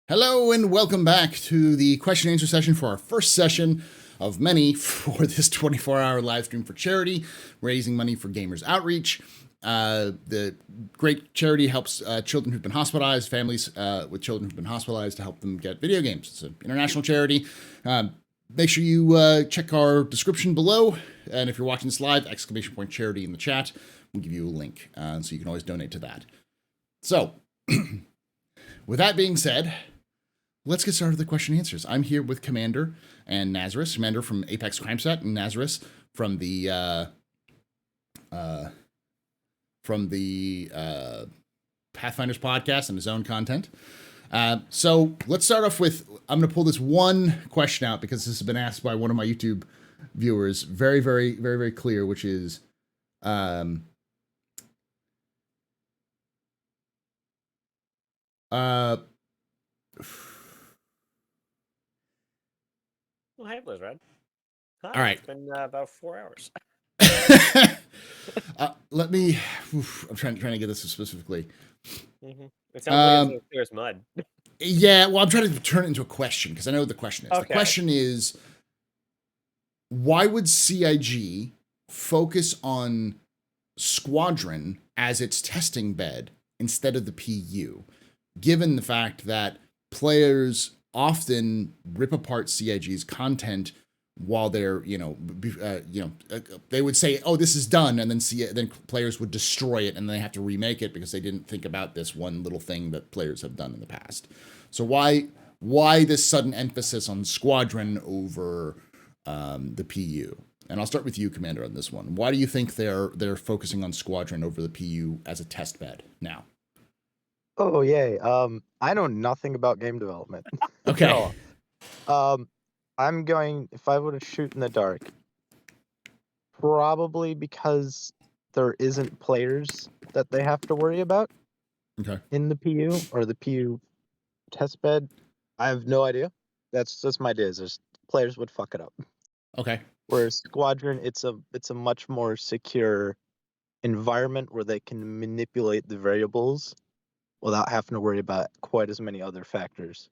Hello and welcome back to the question and answer session for our first session of many for this 24-hour live stream for charity, raising money for Gamers Outreach. The great charity helps children who've been hospitalized, families with children who've been hospitalized to help them get video games. It's an international charity. Make sure you check our description below. And if you're watching this live, !charity in the chat. We'll give you a link so you can always donate to that. So, with that being said, let's get started with the question and answers. I'm here with Commander and Nazarus. Commander from Apex Crime Set and Nazarus from the Pathfinders podcast and his own content. So let's start off with, I'm going to pull this one question out because this has been asked by one of my YouTube viewers. Very, very, very, very clear, which is, Well, hey, Blizzard. Hi, all right. It's been about 4 hours. Let me. I'm trying to get this specifically. It sounds like it's clear as mud. Yeah, well, I'm trying to turn it into a question because I know what the question is. Okay. The question is, why would CIG focus on Squadron as its testing bed instead of the PU, given the fact that players often rip apart CIG's content while they're, they would say, "Oh, this is done," and then players would destroy it, and they have to remake it because they didn't think about this one little thing that players have done in the past. So why this sudden emphasis on Squadron over the PU? And I'll start with you, Commander, on this one. Why do you think they're focusing on Squadron over the PU as a test bed now? Oh, yay. I know nothing about game development. Okay. I'm going, if I were to shoot in the dark, probably because there isn't players that they have to worry about in the PU or the PU test bed. I have no idea. That's my idea. Is players would fuck it up. Okay. Whereas Squadron, it's a much more secure environment where they can manipulate the variables without having to worry about quite as many other factors.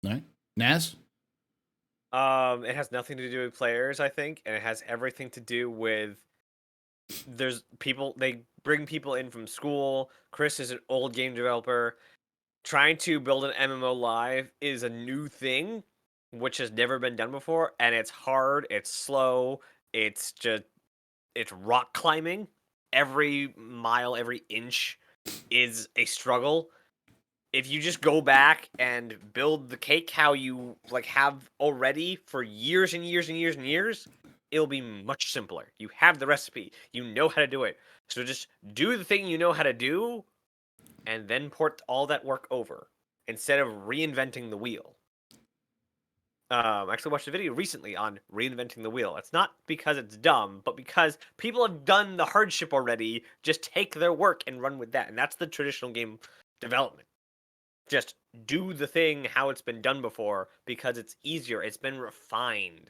All right. Naz? It has nothing to do with players, I think, and it has everything to do with they bring people in from school. Chris is an old game developer. Trying to build an MMO live is a new thing, which has never been done before, and it's hard, it's slow, it's rock climbing. Every mile, every inch is a struggle. If you just go back and build the cake how you have already for years and years and years and years, it'll be much simpler. You have the recipe. You know how to do it. So just do the thing you know how to do and then port all that work over instead of reinventing the wheel. I actually watched a video recently on reinventing the wheel. It's not because it's dumb, but because people have done the hardship already. Just take their work and run with that. And that's the traditional game development. Just do the thing how it's been done before because it's easier. It's been refined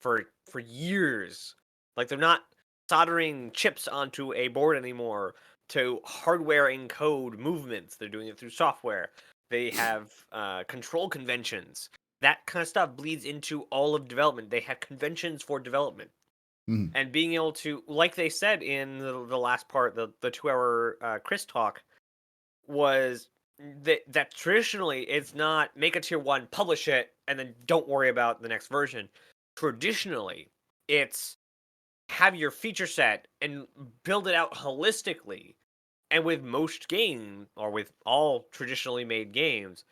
for years. Like, they're not soldering chips onto a board anymore to hardware encode movements. They're doing it through software. They have control conventions. That kind of stuff bleeds into all of development. They have conventions for development. Mm-hmm. And being able to, like they said in the last part, the 2-hour Chris talk, was that traditionally it's not make a tier 1, publish it, and then don't worry about the next version. Traditionally, it's have your feature set and build it out holistically. And with most games, or with all traditionally made games,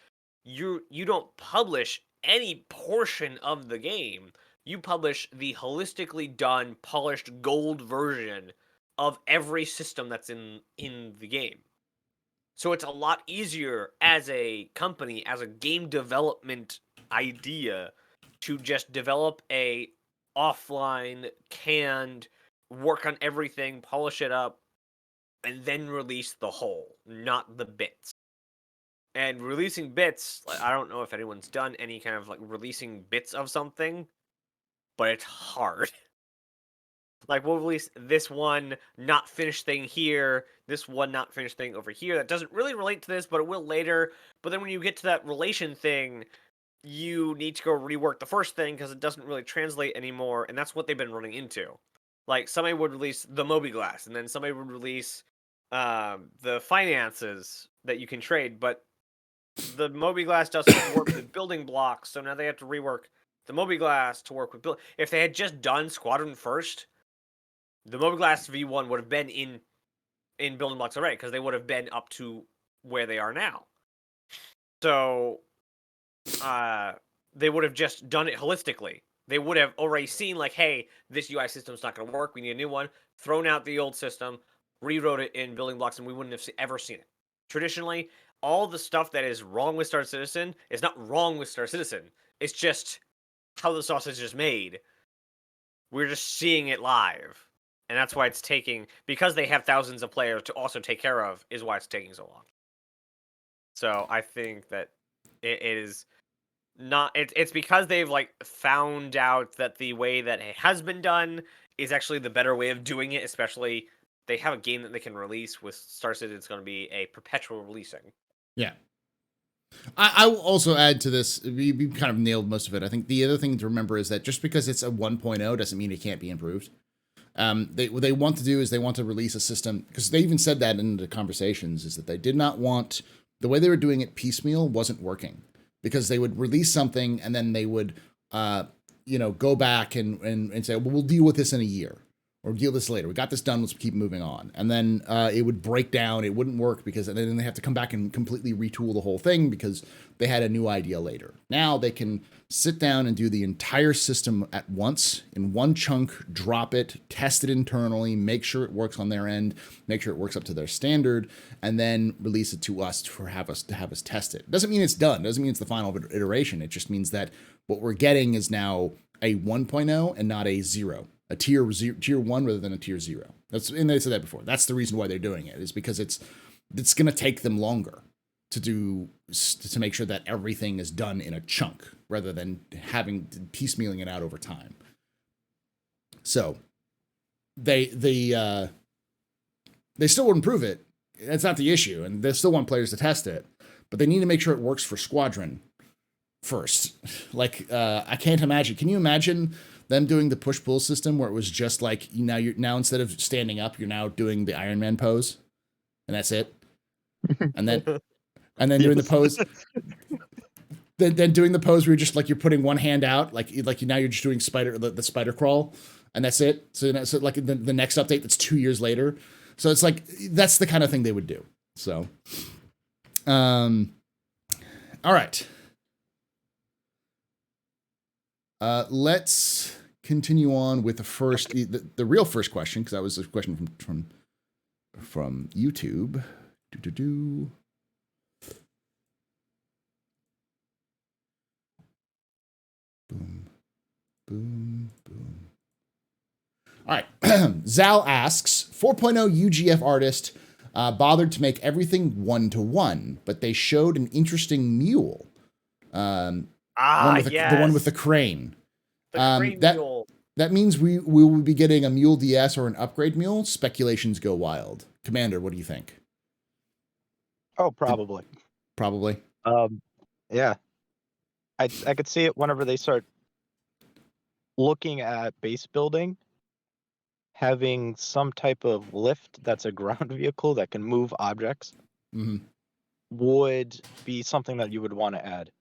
you don't publish any portion of the game. You publish the holistically done, polished gold version of every system that's in the game. So it's a lot easier as a company, as a game development idea, to just develop a offline, canned, work on everything, polish it up, and then release the whole, not the bits. And releasing bits, I don't know if anyone's done any kind of releasing bits of something, but it's hard. Like, we'll release this one not finished thing here, this one not finished thing over here. That doesn't really relate to this, but it will later. But then when you get to that relation thing, you need to go rework the first thing because it doesn't really translate anymore, and that's what they've been running into. Like, somebody would release the Moby-Glass, and then somebody would release the finances that you can trade, but the Moby-Glass doesn't work with building blocks, so now they have to rework the Moby-Glass to work with build. If they had just done Squadron first, the Moby-Glass V1 would have been in building blocks already, because they would have been up to where they are now. So they would have just done it holistically. They would have already seen, like, hey, this UI system's not going to work. We need a new one. Thrown out the old system, rewrote it in building blocks, and we wouldn't have ever seen it. Traditionally, all the stuff that is wrong with Star Citizen is not wrong with Star Citizen. It's just how the sausage is made. We're just seeing it live. And that's why it's taking, because they have thousands of players to also take care of, is why it's taking so long. So I think that it is not, it's because they've like found out that the way that it has been done is actually the better way of doing it. Especially they have a game that they can release with Star Citizen. It's going to be a perpetual releasing. Yeah. I will also add to this, we kind of nailed most of it. I think the other thing to remember is that just because it's a 1.0 doesn't mean it can't be improved. What they want to do is they want to release a system, because they even said that in the conversations, is that they did not want, the way they were doing it piecemeal wasn't working, because they would release something and then they would, go back and say, well, we'll deal with this in a year, or deal with this later. We got this done. Let's keep moving on. And then it would break down. It wouldn't work, because then they have to come back and completely retool the whole thing because they had a new idea later. Now they can sit down and do the entire system at once in one chunk, drop it, test it internally, make sure it works on their end, make sure it works up to their standard, and then release it to us to have us test it. Doesn't mean it's done. Doesn't mean it's the final iteration. It just means that what we're getting is now a 1.0 and not a 0. A tier 1 rather than a tier 0. And they said that before. That's the reason why they're doing it, is because it's going to take them longer to make sure that everything is done in a chunk rather than having piecemealing it out over time. So they still would improve it. That's not the issue, and they still want players to test it, but they need to make sure it works for Squadron first. Like I can't imagine. Can you imagine them doing the push-pull system where it was just like, now instead of standing up, you're now doing the Iron Man pose, and that's it. And then doing the pose, then doing the pose where you're just like, you're putting one hand out, like now you're just doing the spider crawl, and that's it. So like the next update, that's 2 years later. So it's like, that's the kind of thing they would do. So, all right. Let's continue on with the real first question, because that was a question from YouTube. Boom, boom, boom. All right. Zal asks, 4.0 UGF artist bothered to make everything 1-to-1, but they showed an interesting mule. Yes. The one with the crane. The crane mule. That means we will be getting a Mule DS or an upgrade mule. Speculations go wild. Commander, what do you think? Oh, probably. Probably. Yeah. I could see it whenever they start looking at base building, having some type of lift that's a ground vehicle that can move objects, would be something that you would want to add.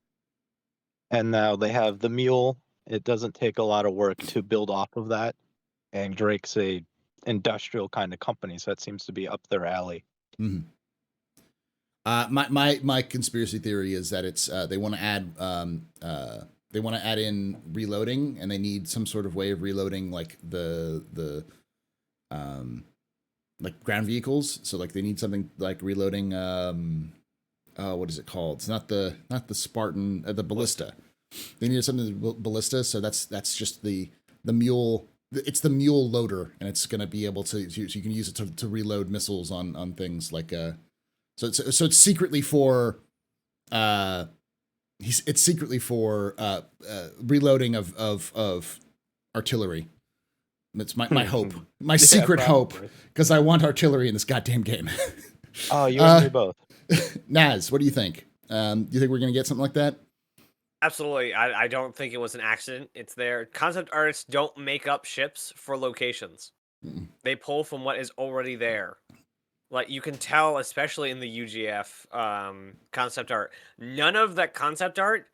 And now they have the mule. It doesn't take a lot of work to build off of that. And Drake's a industrial kind of company, so that seems to be up their alley. Mm-hmm. My conspiracy theory is that it's they want to add in reloading, and they need some sort of way of reloading like the like ground vehicles. So like they need something like reloading what is it called? It's not the Spartan, the ballista. They needed something ballista, so that's just the mule. It's the mule loader, and it's going to be able to, so you can use it to reload missiles on things like so it's secretly for reloading of artillery. That's my hope, my secret hope, because I want artillery in this goddamn game. Oh, you and me both. Naz, what do you think? Do you think we're going to get something like that? Absolutely. I don't think it was an accident. It's there. Concept artists don't make up ships for locations. They pull from what is already there. Like, you can tell, especially in the UGF concept art, none of that concept art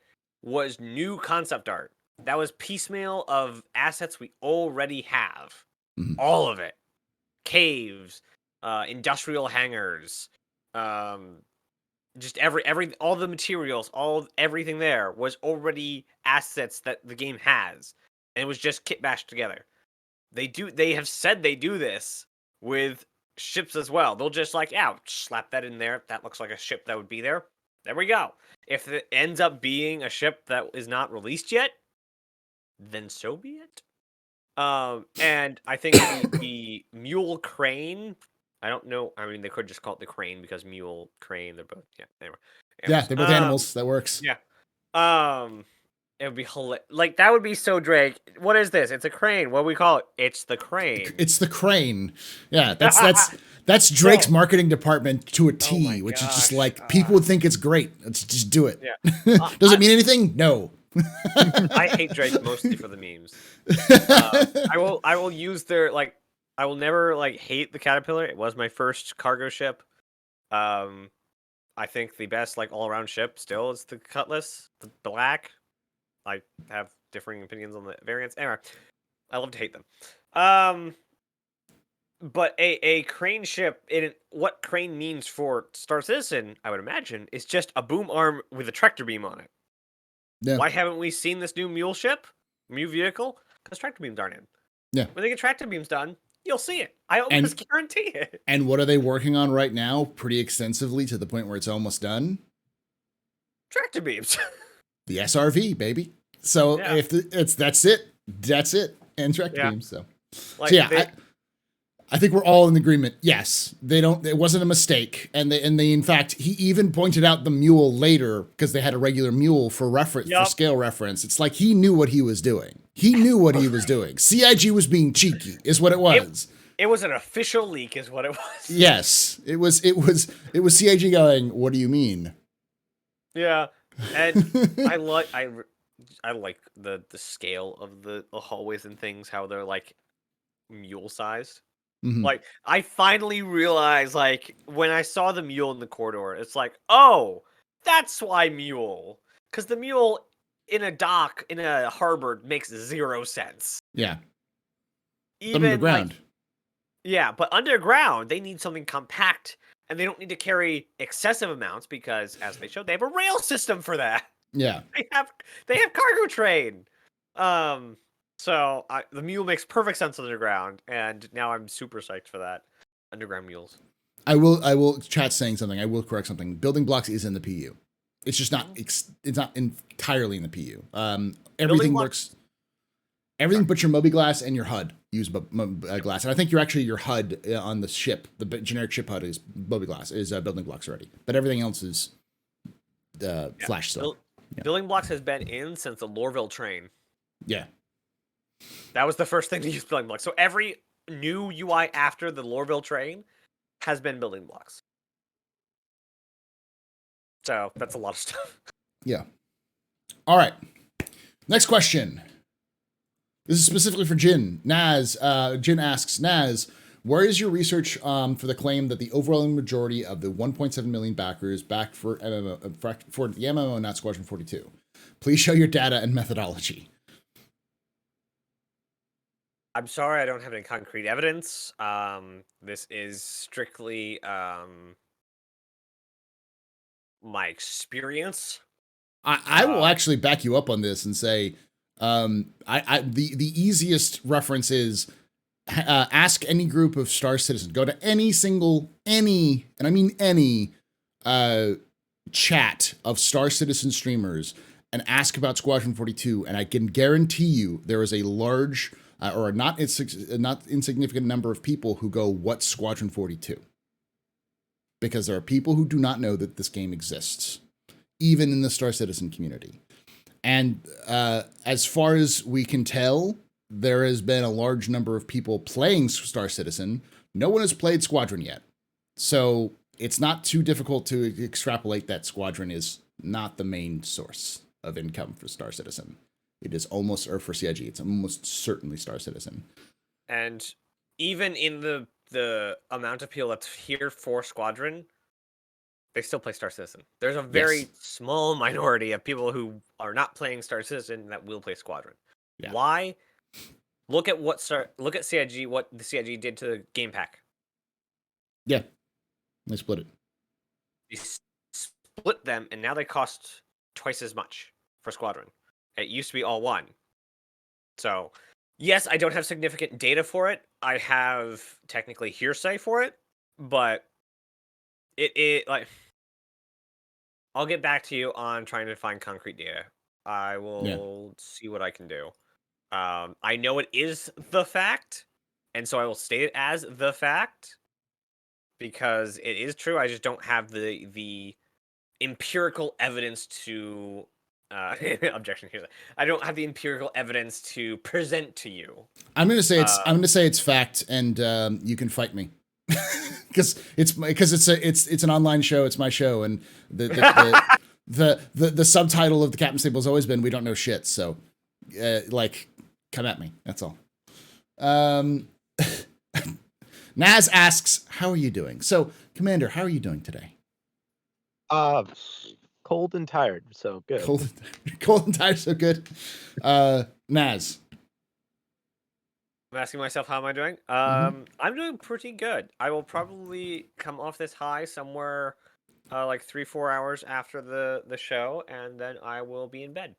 was new concept art. That was piecemeal of assets we already have. All of it. Caves, industrial hangars, just all the materials, everything there was already assets that the game has. And it was just kit bashed together. They have said they do this with ships as well. They'll just slap that in there. That looks like a ship that would be there. There we go. If it ends up being a ship that is not released yet, then so be it. And I think the mule crane, I don't know. I mean, they could just call it the crane because mule, crane, they're both, anyway. Yeah, they're both animals. That works. Yeah. It would be hilarious. Like, that would be so Drake. What is this? It's a crane. What do we call it? It's the crane. It's the crane. Yeah, that's Drake's marketing department to a T, which is just like, people would think it's great. Let's just do it. Yeah. Does it mean anything? No. I hate Drake mostly for the memes. I will use their, I will never hate the Caterpillar. It was my first cargo ship. I think the best all around ship still is the Cutlass, the black. I have differing opinions on the variants. Anyway, I love to hate them. But a crane ship, what crane means for Star Citizen, I would imagine, is just a boom arm with a tractor beam on it. Yeah. Why haven't we seen this new mule vehicle? Because tractor beams aren't in. Yeah. When they get tractor beams done, you'll see it. I almost guarantee it. And what are they working on right now? Pretty extensively, to the point where it's almost done. Tractor beams. The SRV, baby. So if that's it, and tractor beams. So I think we're all in agreement. Yes, it wasn't a mistake, and they in fact, he even pointed out the mule later because they had a regular mule for reference, for scale reference. It's like he knew what he was doing. CIG was being cheeky, is what it was. It was an official leak, is what it was. Yes, it was CIG going, "What do you mean?" Yeah, and I like the scale of the hallways and things, how they're mule sized. Mm-hmm. I finally realized, when I saw the mule in the corridor, it's oh, that's why mule. Because the mule in a dock, in a harbor, makes zero sense. Yeah. Even underground. But underground, they need something compact, and they don't need to carry excessive amounts because, as they showed, they have a rail system for that. Yeah. They have cargo train. So the mule makes perfect sense underground, and now I'm super psyched for that. Underground mules. I will chat saying something. I will correct something. Building blocks is in the PU. It's just not. It's not entirely in the PU. Everything works. Everything but your mobi-glass and your HUD use glass, and I think your HUD on the ship, the generic ship HUD is mobi-glass, is building blocks already, but everything else is flash still. Building blocks has been in since the Lorville train. Yeah. That was the first thing to use building blocks. So every new UI after the Lorville train has been building blocks. So that's a lot of stuff. Yeah. All right. Next question. This is specifically for Jin. Naz, Jin asks, Naz, where is your research for the claim that the overwhelming majority of the 1.7 million backers backed for MMO, for the MMO, not Squadron 42? Please show your data and methodology. I'm sorry, I don't have any concrete evidence. This is strictly my experience. I will actually back you up on this and say, the easiest reference is ask any group of Star Citizen. Go to any, and I mean any, chat of Star Citizen streamers and ask about Squadron 42, and I can guarantee you there is a large or a not insignificant number of people who go, "What's Squadron 42?" Because there are people who do not know that this game exists, even in the Star Citizen community. And as far as we can tell, there has been a large number of people playing Star Citizen. No one has played Squadron yet. So it's not too difficult to extrapolate that Squadron is not the main source of income for Star Citizen. It is almost, or for CIG, it's almost certainly Star Citizen. And even in the amount of people that's here for Squadron, they still play Star Citizen. There's a very small minority of people who are not playing Star Citizen that will play Squadron. Yeah. Why? Look at CIG, what the CIG did to the game pack. Yeah. They split it. They split them, and now they cost twice as much for Squadron. It used to be all one. So, yes, I don't have significant data for it. I have technically hearsay for it, but it like I'll get back to you on trying to find concrete data. I will see what I can do. I know it is the fact, and so I will state it as the fact because it is true. I just don't have the empirical evidence to objection here. I don't have the empirical evidence to present to you. I'm gonna say it's fact, and you can fight me because it's an online show. It's my show, and the subtitle of the Captain's Table has always been "We don't know shit." So, come at me. That's all. Naz asks, "How are you doing?" So, Commander, how are you doing today? Cold and tired, so good. Cold and tired, so good. Naz. I'm asking myself, how am I doing? I'm doing pretty good. I will probably come off this high somewhere like 3-4 hours after the show, and then I will be in bed.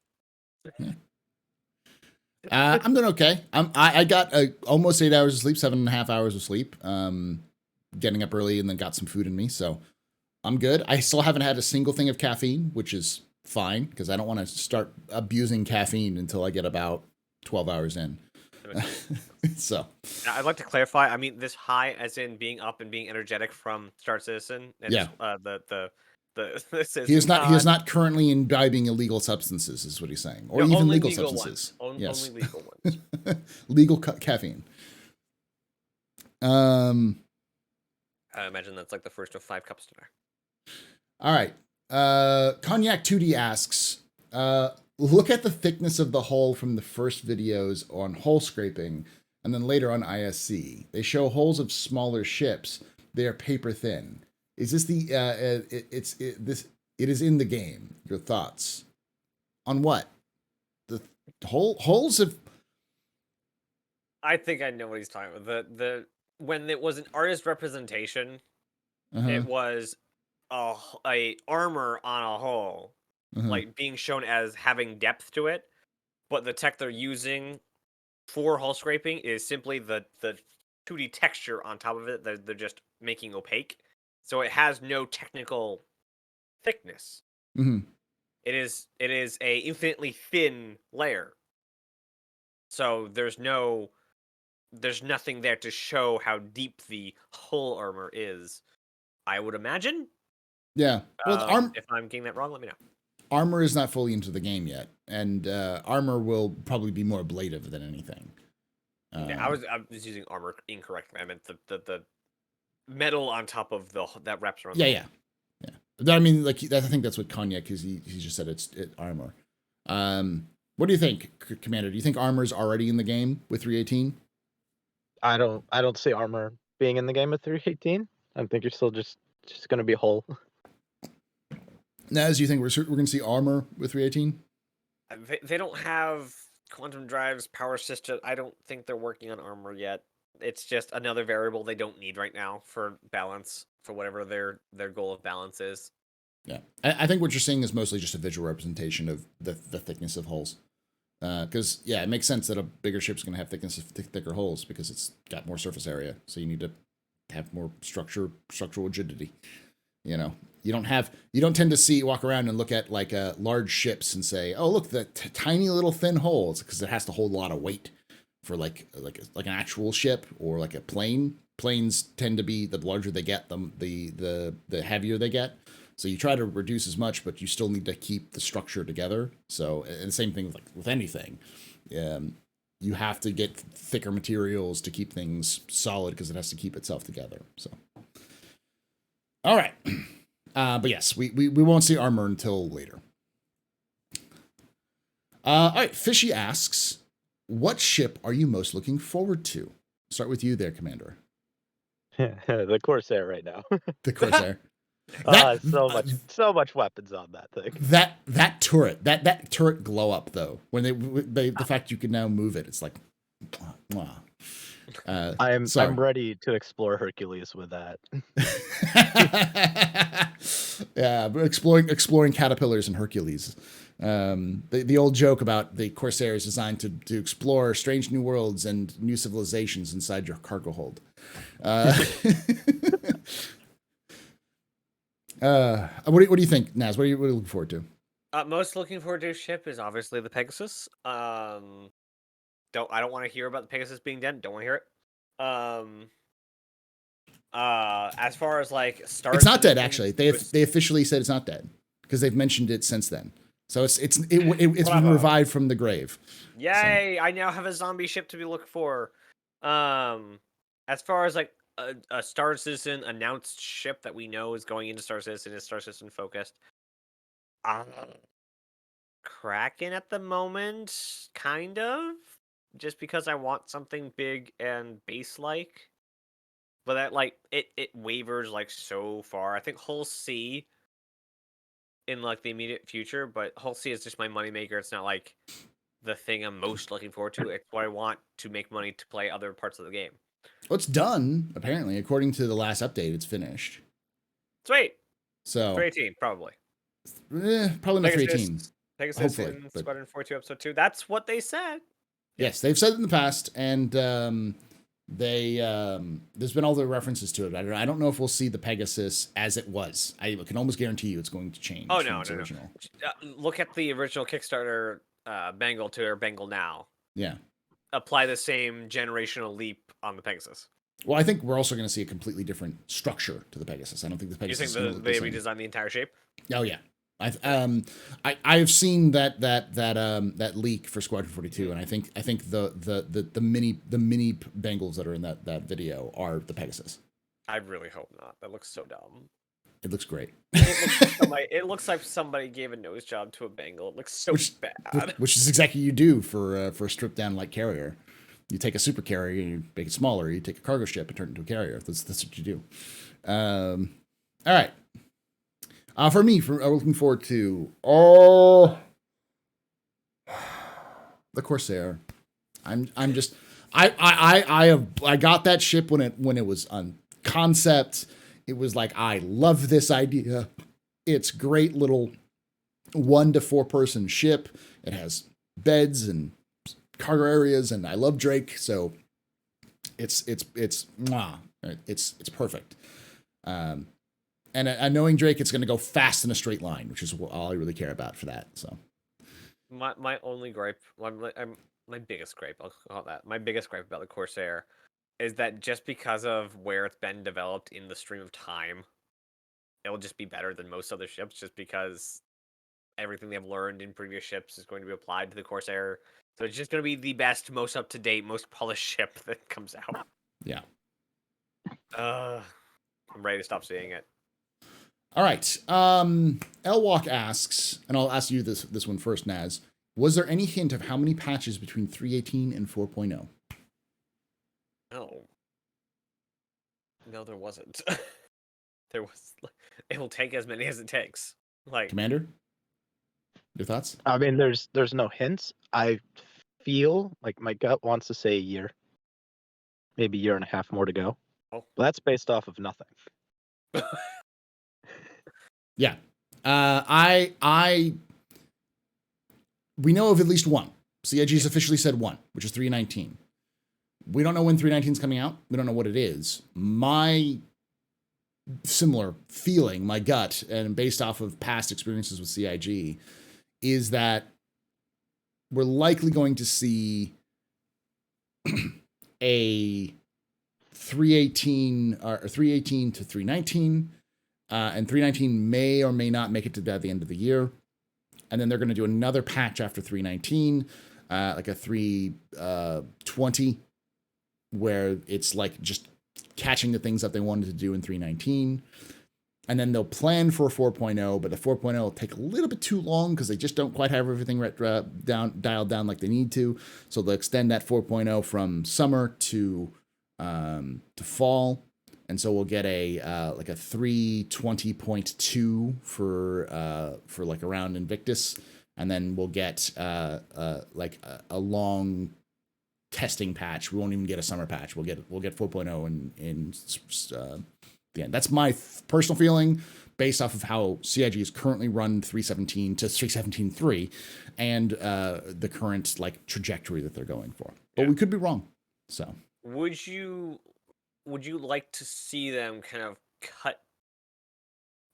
I'm doing okay. I got almost 8 hours of sleep, 7.5 hours of sleep. Getting up early and then got some food in me, so I'm good. I still haven't had a single thing of caffeine, which is fine because I don't want to start abusing caffeine until I get about 12 hours in. So I'd like to clarify. I mean, this high as in being up and being energetic from Star Citizen. And he is not currently imbibing illegal substances, is what he's saying, or even legal substances. Only legal ones. Legal caffeine. I imagine that's like the first of 5 cups today. All right. Cognac 2D asks, look at the thickness of the hull from the first videos on hull scraping and then later on ISC. They show hulls of smaller ships. They are paper thin. Is this it is in the game? Your thoughts on what? The hulls of... I think I know what he's talking about. When it was an artist representation, it was a armor on a hull, like being shown as having depth to it, but the tech they're using for hull scraping is simply the 2D texture on top of it that they're just making opaque, so it has no technical thickness. It is a infinitely thin layer, so there's nothing there to show how deep the hull armor is, I would imagine. Yeah. Well, if I'm getting that wrong, let me know. Armor is not fully into the game yet, and armor will probably be more ablative than anything. I was using armor incorrectly. I meant the metal on top of that wraps around. Yeah. I mean, I think that's what Cognac is. He just said it's armor. What do you think, Commander? Do you think armor is already in the game with 318? I don't see armor being in the game with 318. I think you're still just going to be hull. Naz, do you think we're going to see armor with 318? They don't have quantum drives, power system. I don't think they're working on armor yet. It's just another variable they don't need right now for balance, for whatever their goal of balance is. Yeah, I think what you're seeing is mostly just a visual representation of the thickness of hulls. Because it makes sense that a bigger ship's going to have thicker hulls because it's got more surface area. So you need to have more structural rigidity. You know, you don't tend to walk around and look at like large ships and say, oh, look, the tiny little thin holes, because it has to hold a lot of weight for like an actual ship or like a plane. Planes tend to be, the larger they get, the heavier they get. So you try to reduce as much, but you still need to keep the structure together. So, and the same thing with anything. you have to get thicker materials to keep things solid because it has to keep itself together. So, all right. But yes, we won't see armor until later. All right. Fishy asks, what ship are you most looking forward to? Start with you there, Commander. The Corsair right now. The Corsair. So much weapons on that thing. That turret glow up though. When the fact you can now move it, it's like, I'm ready to explore Hercules with that. Yeah, exploring caterpillars and Hercules. The old joke about the Corsair is designed to explore strange new worlds and new civilizations inside your cargo hold. What do you think, Naz? What are you looking forward to? Most looking forward to a ship is obviously the Pegasus. I don't want to hear about the Pegasus being dead. Don't want to hear it. As far as like Star, it's not dead actually. They officially said it's not dead because they've mentioned it since then. So it's been revived from the grave. Yay! So. I now have a zombie ship to be looking for. As far as like a Star Citizen announced ship that we know is going into Star Citizen is Star Citizen focused. Kraken at the moment, kind of, just because I want something big and base-like. But that like it wavers like so far. I think Hull C in like the immediate future, but Hull C is just my moneymaker. It's not like the thing I'm most looking forward to. It's what I want to make money to play other parts of the game. Well, it's done, apparently. According to the last update, it's finished. Sweet. So 318, probably. Probably not 318. Pegasus in Squadron 42 Episode 2. That's what they said. Yes, they've said it in the past, and there's been all the references to it. I don't know if we'll see the Pegasus as it was. I can almost guarantee you it's going to change. Oh, no. Look at the original Kickstarter Bangle to our Bangle now. Yeah. Apply the same generational leap on the Pegasus. Well, I think we're also going to see a completely different structure to the Pegasus. I don't think the Pegasus. You think they redesign the entire shape? Oh yeah, I've seen that leak for Squadron 42, and I think the mini Bengals that are in that video are the Pegasus. I really hope not. That looks so dumb. It looks great. It looks like somebody gave a nose job to a Bengal. It looks so bad. Which is exactly what you do for a stripped down light carrier. You take a super carrier and you make it smaller. You take a cargo ship and turn it into a carrier. That's what you do. All right. For me, I'm looking forward to the Corsair. I got that ship when it was on concept. It was like, I love this idea. It's great little 1 to 4 person ship. It has beds and cargo areas, and I love Drake, so it's perfect. And knowing Drake, it's going to go fast in a straight line, which is all I really care about for that. So my only gripe, my biggest gripe, I'll call that my biggest gripe about the Corsair is that just because of where it's been developed in the stream of time, it'll just be better than most other ships, just because everything they've learned in previous ships is going to be applied to the Corsair. So it's just going to be the best, most up-to-date, most polished ship that comes out. Yeah. I'm ready to stop seeing it. All right. Elwalk asks, and I'll ask you this one first, Naz. Was there any hint of how many patches between 3.18 and 4.0? No, there wasn't. There was. It will take as many as it takes. Like, Commander, your thoughts? I mean, there's no hints. I feel like my gut wants to say a year, maybe a year and a half more to go. Oh. But that's based off of nothing. Yeah. We know of at least one. CIG's officially said one, which is 3.19. We don't know when 3.19 is coming out. We don't know what it is. My similar feeling, my gut, and based off of past experiences with CIG, is that we're likely going to see a 3.18 or 3.18 to 3.19, and 3.19 may or may not make it to the end of the year. And then they're going to do another patch after 3.19. like a 320, where it's like just catching the things that they wanted to do in 319. And then they'll plan for a 4.0, but the 4.0 will take a little bit too long because they just don't quite have everything dialed down like they need to. So they'll extend that 4.0 from summer to fall. And so we'll get a like a 320.2 for like around Invictus, and then we'll get like a long testing patch. We won't even get a summer patch. We'll get 4.0 in the end. That's my personal feeling based off of how CIG is currently run 317 to 317.3 and the current like trajectory that they're going for. But we could be wrong. So would you like to see them kind of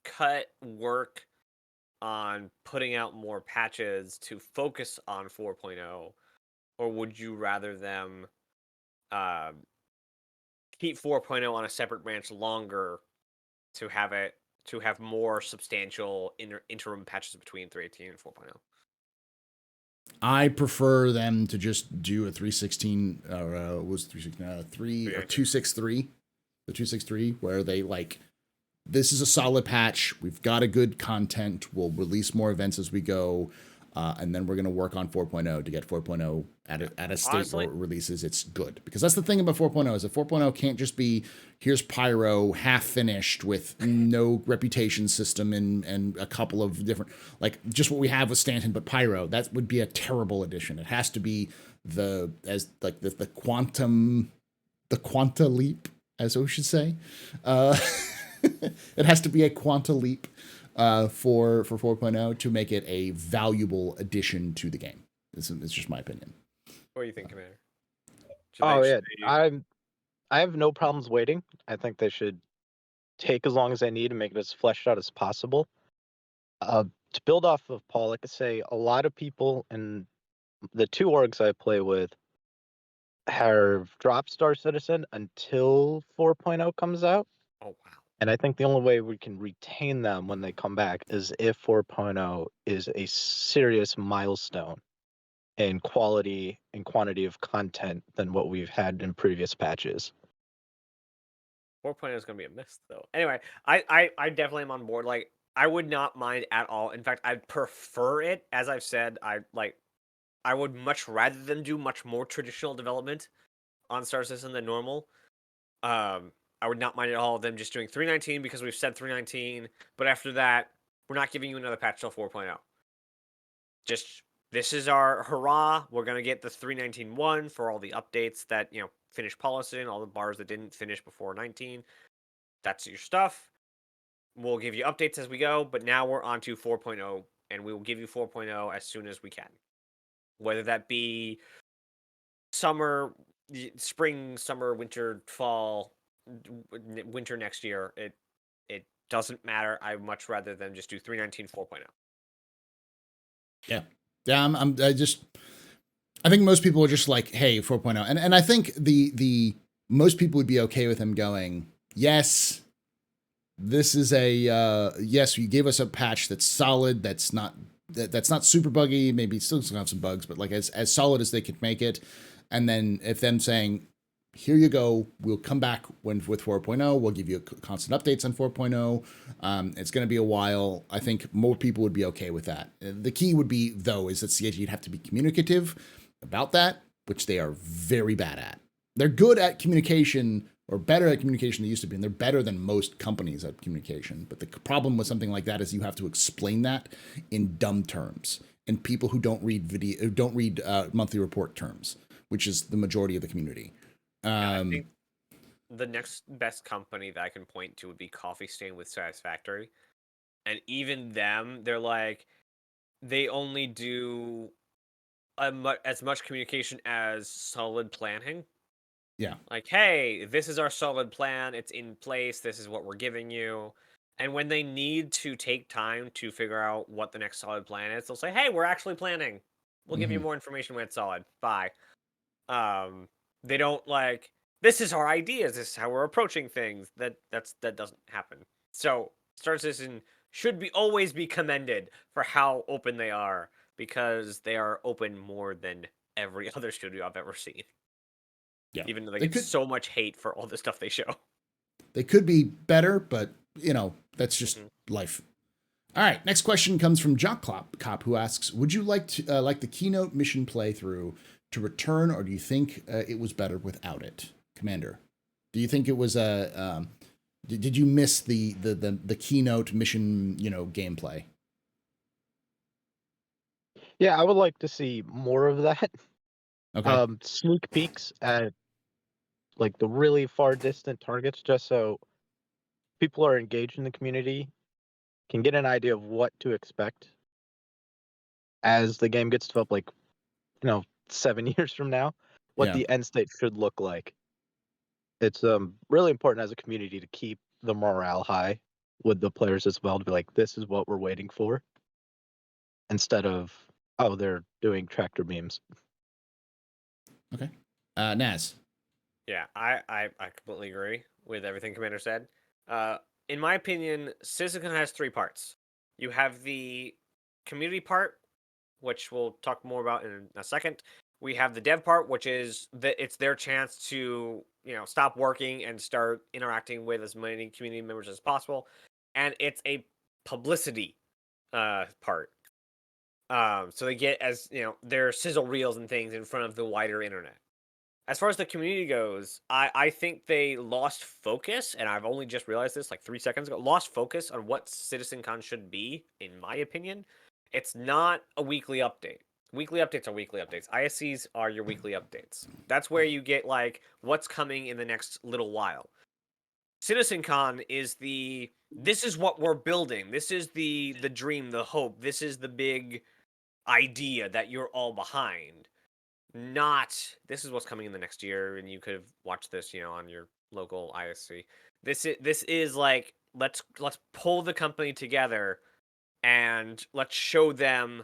cut work on putting out more patches to focus on 4.0, or would you rather them keep 4.0 on a separate branch longer to have more substantial interim patches between 318 and 4.0? I prefer them to just do a 316 or was 316 3 or 263, the 263, where they like, this is a solid patch. We've got a good content. We'll release more events as we go. And then we're going to work on 4.0 to get 4.0 at a state where it releases it's good. Because that's the thing about 4.0 is that 4.0 can't just be, here's Pyro half finished with no reputation system and a couple of different, like just what we have with Stanton, but Pyro. That would be a terrible addition. It has to be the quanta leap, as I should say. It has to be a quanta leap for 4.0 to make it a valuable addition to the game. It's just my opinion. What do you think, Commander? I have no problems waiting. I think they should take as long as they need to make it as fleshed out as possible. To build off of Paul, like I say, a lot of people in the two orgs I play with have dropped Star Citizen until 4.0 comes out. Oh, wow. And I think the only way we can retain them when they come back is if 4.0 is a serious milestone in quality and quantity of content than what we've had in previous patches. 4.0 is going to be a miss, though. Anyway, I definitely am on board. Like, I would not mind at all. In fact, I'd prefer it. As I've said, I would much rather them do much more traditional development on Star Citizen than normal. I would not mind at all them just doing 319 because we've said 319, but after that, we're not giving you another patch till 4.0. Just, this is our hurrah. We're going to get the 319.1 for all the updates that, finished polishing, all the bars that didn't finish before 19. That's your stuff. We'll give you updates as we go, but now we're on to 4.0, and we will give you 4.0 as soon as we can. Whether that be summer, spring, summer, winter, fall, winter next year, it doesn't matter. I much rather than just do 319 4.0. Yeah. I think most people are just like, hey, 4.0. And I think the most people would be okay with them going, yes, this is yes, you gave us a patch that's solid, that's not super buggy, maybe still gonna have some bugs, but like as solid as they could make it. And then if them saying, here you go, we'll come back with 4.0, we'll give you constant updates on 4.0. It's going to be a while. I think more people would be okay with that. The key would be, though, is that CIG would have to be communicative about that, which they are very bad at. They're good at communication, or better at communication than they used to be, and they're better than most companies at communication. But the problem with something like that is you have to explain that in dumb terms, and people who don't read monthly report terms, which is the majority of the community. I think the next best company that I can point to would be Coffee Stain with Satisfactory. And even them, they're like, they only do as much communication as solid planning. Yeah. Like, hey, this is our solid plan. It's in place. This is what we're giving you. And when they need to take time to figure out what the next solid plan is, they'll say, hey, we're actually planning. We'll give you more information when it's solid. Bye. They don't like, this is our ideas, this is how we're approaching things. That doesn't happen. So Star Citizen should always be commended for how open they are, because they are open more than every other studio I've ever seen. Yeah. Even though they get so much hate for all the stuff they show. They could be better, but, that's just life. All right, next question comes from Jock Cop, who asks, would you like the Keynote mission playthrough to return, or do you think it was better without it? Commander, do you think it was did you miss the Keynote mission, gameplay? Yeah, I would like to see more of that. Okay. Sneak peeks at like the really far distant targets, just so people are engaged in the community, can get an idea of what to expect as the game gets developed, 7 years from now, what the end state should look like. It's really important as a community to keep the morale high with the players as well, to be like, this is what we're waiting for, instead of, oh, they're doing tractor beams. Okay. Naz. Yeah, I completely agree with everything Commander said. In my opinion, citizencon has 3 parts. You have the community part, which we'll talk more about in a second. We have the dev part, which is it's their chance to stop working and start interacting with as many community members as possible, and it's a publicity part. So they get their sizzle reels and things in front of the wider internet. As far as the community goes, I think they lost focus, and I've only just realized this like 3 seconds ago. Lost focus on what CitizenCon should be, in my opinion. It's not a weekly update. Weekly updates are weekly updates. ISCs are your weekly updates. That's where you get like what's coming in the next little while. CitizenCon is this is what we're building. This is the dream, the hope. This is the big idea that you're all behind. Not this is what's coming in the next year, and you could have watched this, on your local ISC. This is like let's pull the company together and let's show them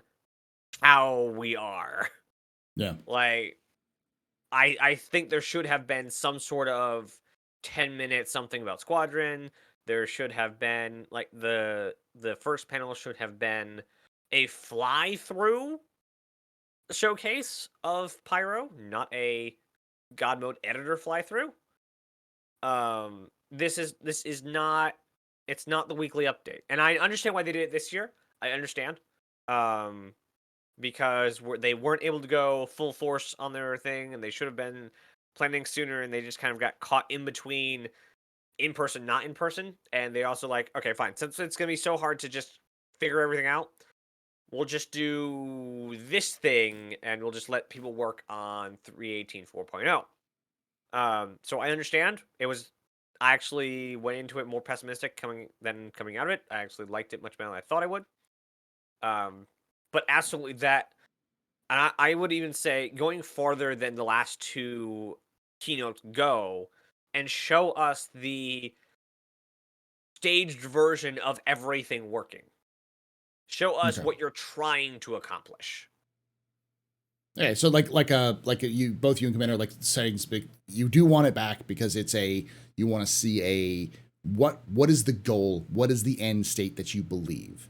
how we are. Yeah. Like I think there should have been some sort of 10-minute something about Squadron. There should have been like the first panel should have been a fly through showcase of Pyro, not a God mode editor fly through. This is not, it's not the weekly update, and I understand why they did it this year. I understand, because they weren't able to go full force on their thing, and they should have been planning sooner, and they just kind of got caught in between in person, not in person, and they also like, okay, fine, since it's gonna be so hard to just figure everything out, we'll just do this thing, and we'll just let people work on 3.18 4.0. So I understand. I actually went into it more pessimistic coming out of it. I actually liked it much better than I thought I would. But absolutely that, and I would even say going farther than the last 2 keynotes go, and show us the staged version of everything working. Show us what you're trying to accomplish. Yeah, so you both you and Commander like saying you do want it back because you want to see what is the goal, what is the end state that you believe,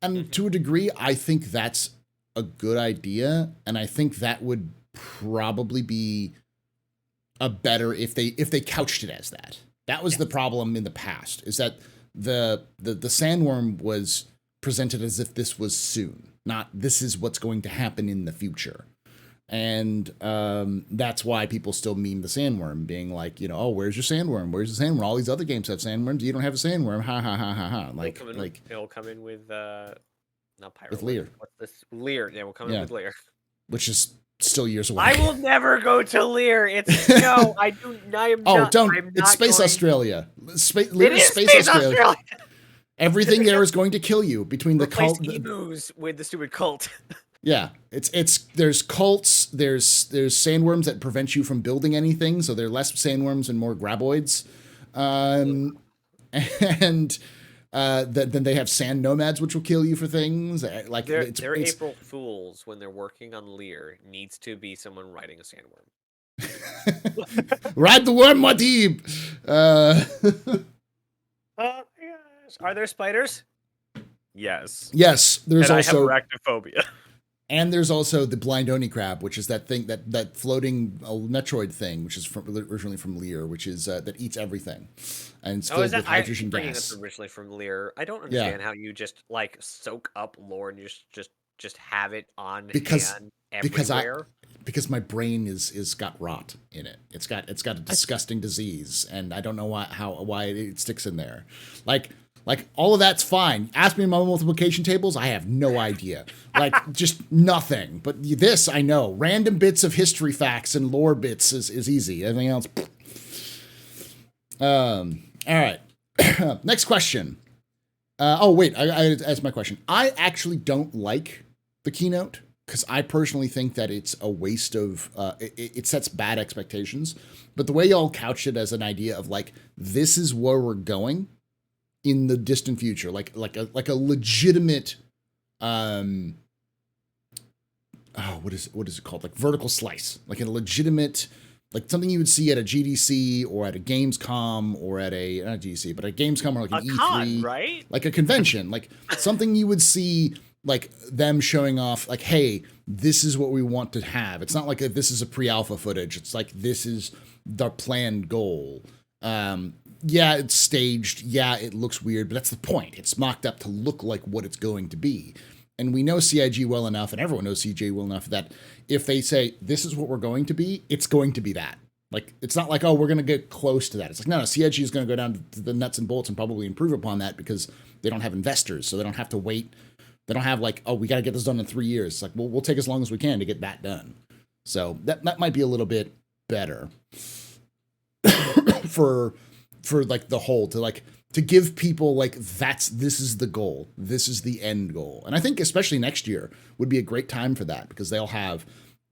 and to a degree, I think that's a good idea, and I think that would probably be a better if they couched it as that. That was the problem in the past, is that the sandworm was presented as if this was soon, not this is what's going to happen in the future. And that's why people still meme the sandworm, being like, oh, where's your sandworm? Where's the sandworm? All these other games have sandworms. You don't have a sandworm. Ha ha ha ha ha. It'll come in with not Pyro. With Lear. What's this? Lear. Yeah, we'll come in with Lear. Which is still years away. I will never go to Lear. No, I do. I am oh, not. don't! I'm it's not Space going... Australia. Lear is Space Australia. Everything there is going to kill you between the cult. Emus with the stupid cult. Yeah, there's cults, there's sandworms that prevent you from building anything, so there are less sandworms and more graboids, and then they have sand nomads which will kill you for things. Like they're April Fools when they're working on Lear. Needs to be someone riding a sandworm. Ride the worm, Muad'Dib. Oh my gosh! Are there spiders? Yes. Yes, there's and also I have arachnophobia. And there's also the blind Oni crab, which is that thing, that floating Metroid thing, which is originally from Lear, which is that eats everything, and it's filled with hydrogen thinking gas. that's originally from Lear. I don't Yeah. understand how you just like soak up lore and just have it on Because hand because I everywhere. because my brain is got rot in it. It's got a disgusting disease, and I don't know why it sticks in there. Like all of that's fine. Ask me my multiplication tables, I have no idea. Like just nothing. But this I know. Random bits of history facts and lore bits is easy. Everything else. All right. Next question. Oh wait, I asked my question. I actually don't like the keynote because I personally think that it's a waste of. It sets bad expectations. But the way y'all couched it as an idea of like this is where we're going in the distant future, like a legitimate, what is it called? Like vertical slice, like a legitimate, like something you would see at a GDC or at a Gamescom or at a not GDC, but a Gamescom or like an E3, con, right? Like a convention, like something you would see, like them showing off, like, hey, this is what we want to have. It's not like this is a pre-alpha footage. It's like this is the planned goal. Yeah, it's staged. Yeah, it looks weird, but that's the point. It's mocked up to look like what it's going to be. And we know CIG well enough, and everyone knows CIG well enough, that if they say, this is what we're going to be, it's going to be that. Like, it's not like, oh, we're going to get close to that. It's like, no, CIG is going to go down to the nuts and bolts and probably improve upon that because they don't have investors, so they don't have to wait. They don't have like, oh, we got to get this done in 3 years. It's like, we'll take as long as we can to get that done. So that might be a little bit better for like the whole, to give people like this is the goal, this is the end goal. And I think especially next year would be a great time for that because they'll have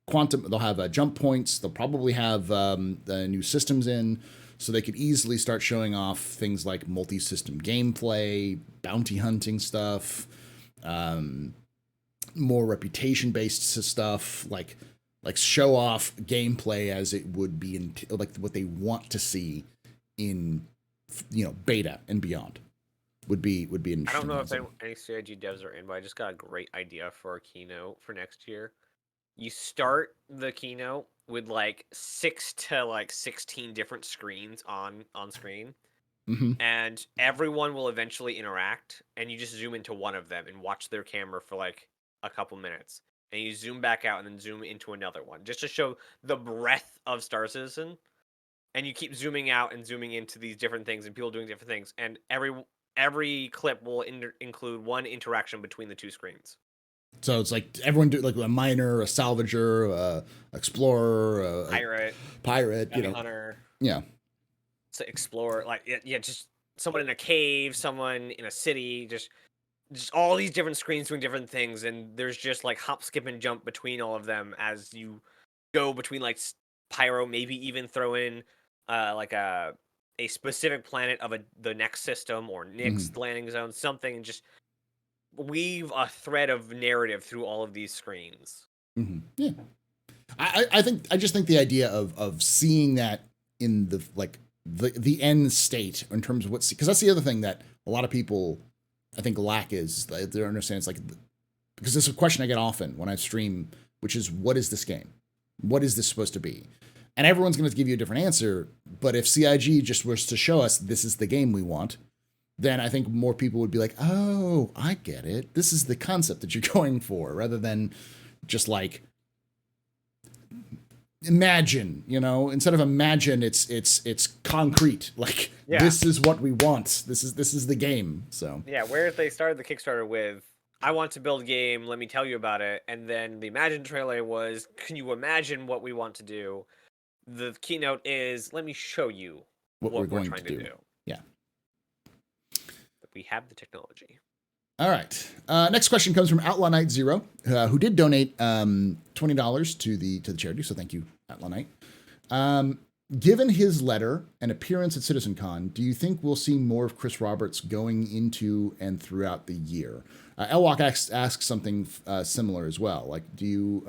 they'll have jump points, they'll probably have the new systems in, so they could easily start showing off things like multi-system gameplay, bounty hunting stuff, more reputation-based stuff, like show off gameplay as it would be in like what they want to see in beta and beyond would be interesting. I don't know if any CIG devs are in, but I just got a great idea for a keynote for next year. You start the keynote with like 6 to like 16 different screens on screen, and everyone will eventually interact, and you just zoom into one of them and watch their camera for like a couple minutes, and you zoom back out and then zoom into another one just to show the breadth of Star Citizen. And you keep zooming out and zooming into these different things and people doing different things. And every clip will include one interaction between the two screens. So it's like everyone do like a miner, a salvager, explorer, a pirate, hunter. Yeah. So explorer, like just someone in a cave, someone in a city, just all these different screens doing different things, and there's just like hop, skip, and jump between all of them as you go between like pyro, maybe even throw in like a specific planet of the next system or next landing zone, something, and just weave a thread of narrative through all of these screens. Yeah, I just think the idea of seeing that in the like the end state in terms of because that's the other thing that a lot of people I think lack is they understand. It's like because this is a question I get often when I stream, which is what is this game? What is this supposed to be? And everyone's going to give you a different answer. But if CIG just was to show us this is the game we want, then I think more people would be like, oh, I get it. This is the concept that you're going for, rather than just like imagine, instead of imagine, it's concrete. Like This is what we want. This is the game. So yeah, where they started the Kickstarter with, I want to build a game, let me tell you about it. And then the Imagine trailer was, can you imagine what we want to do? The keynote is, let me show you what we're trying to do. Yeah. We have the technology. All right. Next question comes from Outlaw Knight Zero, who did donate $20 to the charity. So thank you, Outlaw Knight. Given his letter and appearance at CitizenCon, do you think we'll see more of Chris Roberts going into and throughout the year? Elwalk asks something similar as well. Like, do you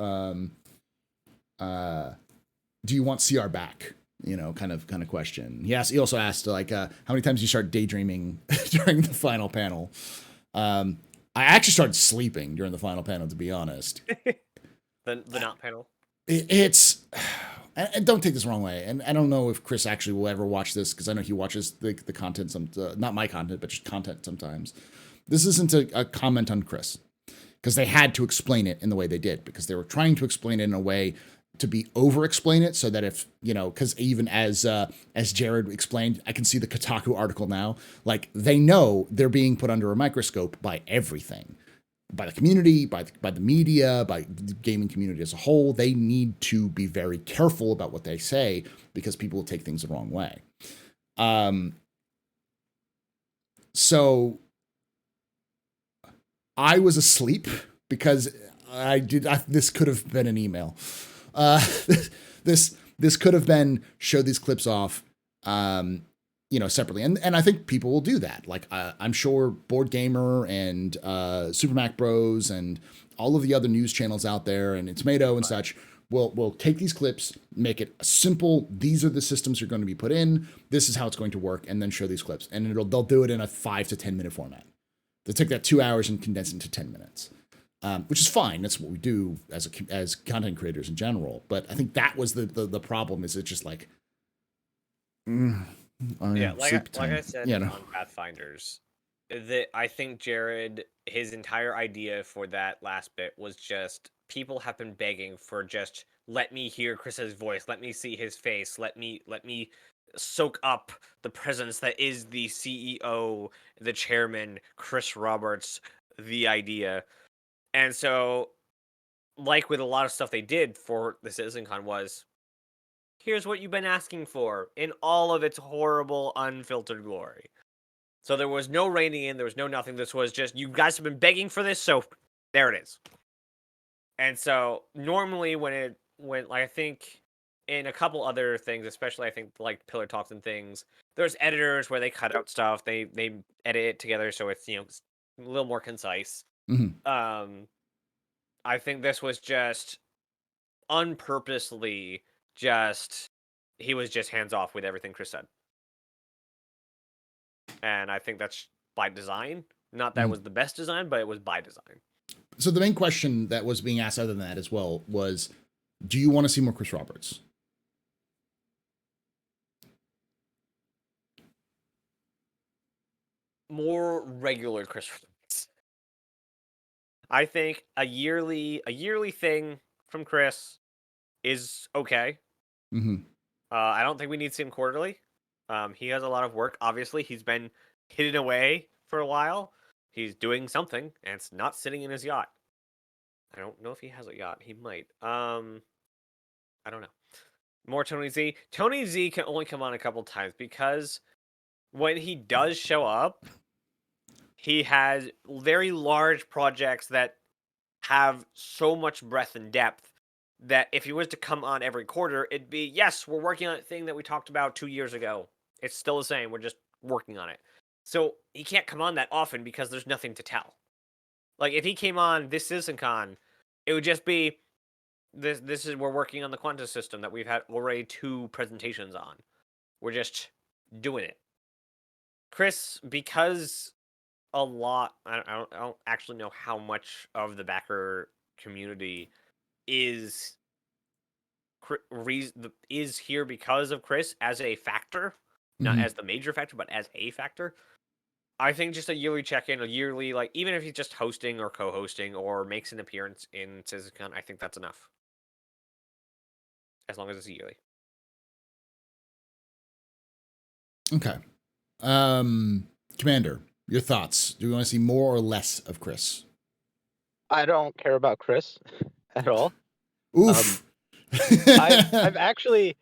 want CR back? Kind of question. He also asked like, how many times you start daydreaming during the final panel? I actually started sleeping during the final panel, to be honest. The not panel. It's, and don't take this the wrong way, and I don't know if Chris actually will ever watch this, because I know he watches the content, not my content, but just content sometimes. This isn't a comment on Chris, because they had to explain it in the way they did, because they were trying to explain it in a way to be over-explain it, so that if, because even as Jared explained, I can see the Kotaku article now, like, they know they're being put under a microscope by everything. By the community, by the media, by the gaming community as a whole. They need to be very careful about what they say, because people will take things the wrong way. So I was asleep because this could have been an email. This could have been show these clips off, separately. And I think people will do that. Like, I'm sure Board Gamer and Super Mac Bros and all of the other news channels out there and Tomato and such will take these clips, make it simple. These are the systems you're going to be put in. This is how it's going to work, and then show these clips. And they'll do it in a 5 to 10 minute format. They'll take that 2 hours and condense it into 10 minutes. Which is fine. That's what we do as content creators in general. But I think that was the problem. Is it's just like, like I said on Pathfinders, I think Jared, his entire idea for that last bit was just, people have been begging for just, let me hear Chris's voice, let me see his face, let me soak up the presence that is the CEO, the chairman, Chris Roberts, the idea. And so, like with a lot of stuff they did for the CitizenCon was, here's what you've been asking for in all of its horrible, unfiltered glory. So there was no reining in, there was no nothing. This was just, you guys have been begging for this, so there it is. And so normally when like, I think in a couple other things, especially I think like Pillar Talks and things, there's editors where they cut out stuff, they edit it together so it's, a little more concise. Mm-hmm. I think this was just unpurposely he was just hands off with everything Chris said. And I think that's by design. Not that it was the best design, but it was by design. So the main question that was being asked other than that as well was, do you want to see more Chris Roberts? More regular Chris Roberts. I think a yearly thing from Chris is okay. Mm-hmm. I don't think we need to see him quarterly. He has a lot of work. Obviously, he's been hidden away for a while. He's doing something, and it's not sitting in his yacht. I don't know if he has a yacht. He might. I don't know. More Tony Z. Tony Z can only come on a couple times because when he does show up, he has very large projects that have so much breadth and depth that if he was to come on every quarter, it'd be, yes, we're working on a thing that we talked about 2 years ago. It's still the same. We're just working on it. So he can't come on that often because there's nothing to tell. Like, if he came on this CitizenCon, it would just be, we're working on the quantum system that we've had already 2 presentations on. We're just doing it. Chris, because a lot, I don't actually know how much of the backer community is here because of Chris as a factor, not as the major factor, but as a factor. I think just a yearly check-in, a yearly, like, even if he's just hosting or co-hosting or makes an appearance in CitizenCon, I think that's enough. As long as it's yearly. Okay. Commander, your thoughts. Do you want to see more or less of Chris? I don't care about Chris at all. Oof. I've actually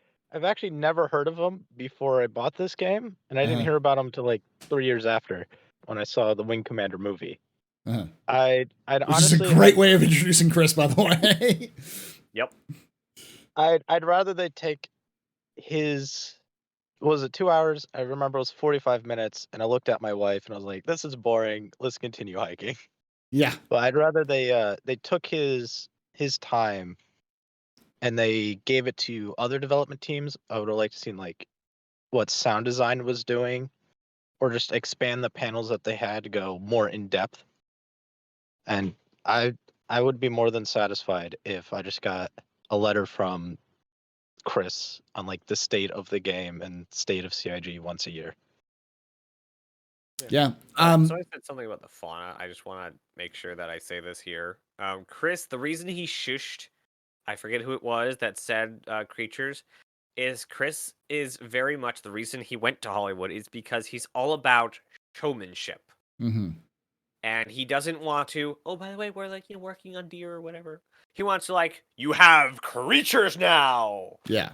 never heard of him before I bought this game, and I didn't hear about him till like 3 years after when I saw the Wing Commander movie. Which honestly, is a great way of introducing Chris, by the way. Yep. I'd rather they take his, was it 2 hours? I remember it was 45 minutes, and I looked at my wife and I was like, "This is boring. Let's continue hiking." Yeah. But I'd rather they took his time and they gave it to other development teams. I would have liked to see like what sound design was doing, or just expand the panels that they had to go more in depth. And I would be more than satisfied if I just got a letter from Chris on like the state of the game and state of CIG once a year. Yeah. So I said something about the fauna. I just want to make sure that I say this here. Chris, the reason he shushed, I forget who it was that said creatures, is Chris is very much the reason he went to Hollywood is because he's all about showmanship. Mm-hmm. And he doesn't want to, oh, by the way, we're like, working on deer or whatever. He wants to like, you have creatures now. Yeah.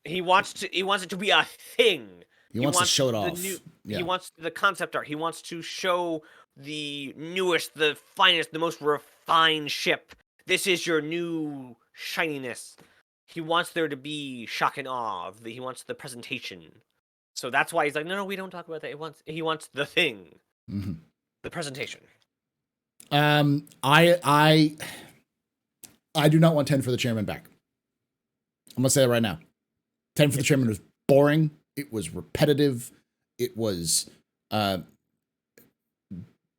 He wants it to be a thing. He wants to show it off. He wants the concept art. He wants to show the newest, the finest, the most refined ship. This is your new shininess. He wants there to be shock and awe. He wants the presentation. So that's why he's like, no, we don't talk about that. He wants the thing. Mm-hmm. The presentation. I do not want 10 for the chairman back. I'm gonna say it right now. 10 for the chairman was boring. It was repetitive. It was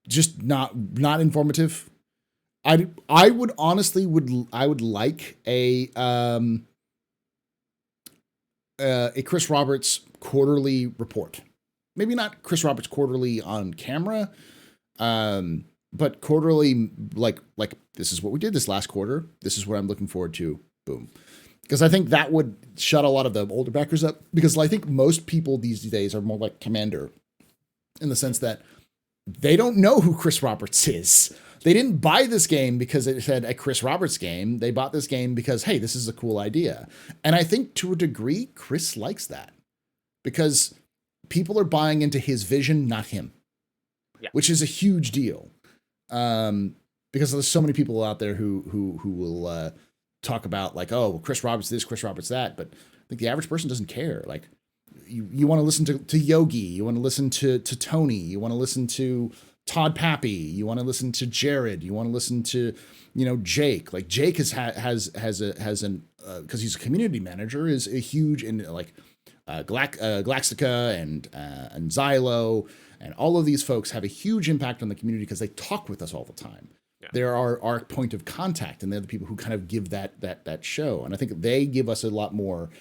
just not informative. I would honestly like a Chris Roberts quarterly report. Maybe not Chris Roberts quarterly on camera, but quarterly like this is what we did this last quarter. This is what I'm looking forward to. Boom. Because I think that would shut a lot of the older backers up. Because I think most people these days are more like Commander in the sense that they don't know who Chris Roberts is. They didn't buy this game because it said a Chris Roberts game. They bought this game because, hey, this is a cool idea. And I think to a degree, Chris likes that. Because people are buying into his vision, not him. Yeah. Which is a huge deal. Because there's so many people out there who will talk about like, oh, Chris Roberts this, Chris Roberts that, but I think the average person doesn't care. Like, you want to listen to Yogi, you want to listen to Tony, you want to listen to Todd Pappy, you want to listen to Jared, you want to listen to Jake. Like Jake has an because he's a community manager, is a huge in like Galactica and Xylo, and all of these folks have a huge impact on the community because they talk with us all the time. Yeah. They're our point of contact, and they're the people who kind of give that show. And I think they give us a lot more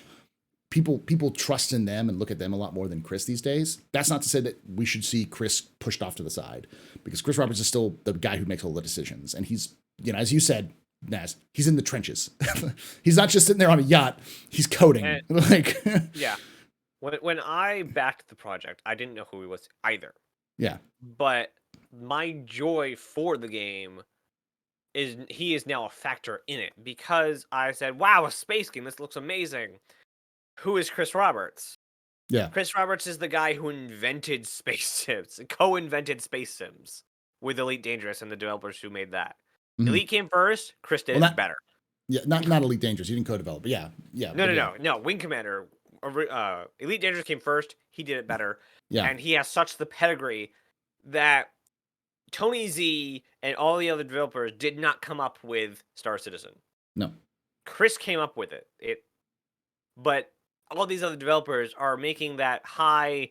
people trust in them and look at them a lot more than Chris these days. That's not to say that we should see Chris pushed off to the side, because Chris Roberts is still the guy who makes all the decisions. And he's, as you said, Naz, he's in the trenches. He's not just sitting there on a yacht. He's coding. Yeah. When I backed the project, I didn't know who he was either. Yeah. But my joy for the game is he is now a factor in it, because I said, wow, a space game. This looks amazing. Who is Chris Roberts? Yeah. Chris Roberts is the guy who invented space sims, co-invented space sims with Elite Dangerous and the developers who made that. Mm-hmm. Elite came first. Chris did it better. Yeah, not Elite Dangerous. He didn't co-develop, but yeah. No. Wing Commander. Elite Dangerous came first. He did it better. Yeah. And he has such the pedigree that Tony Z and all the other developers did not come up with Star Citizen. No. Chris came up with it. But all these other developers are making that high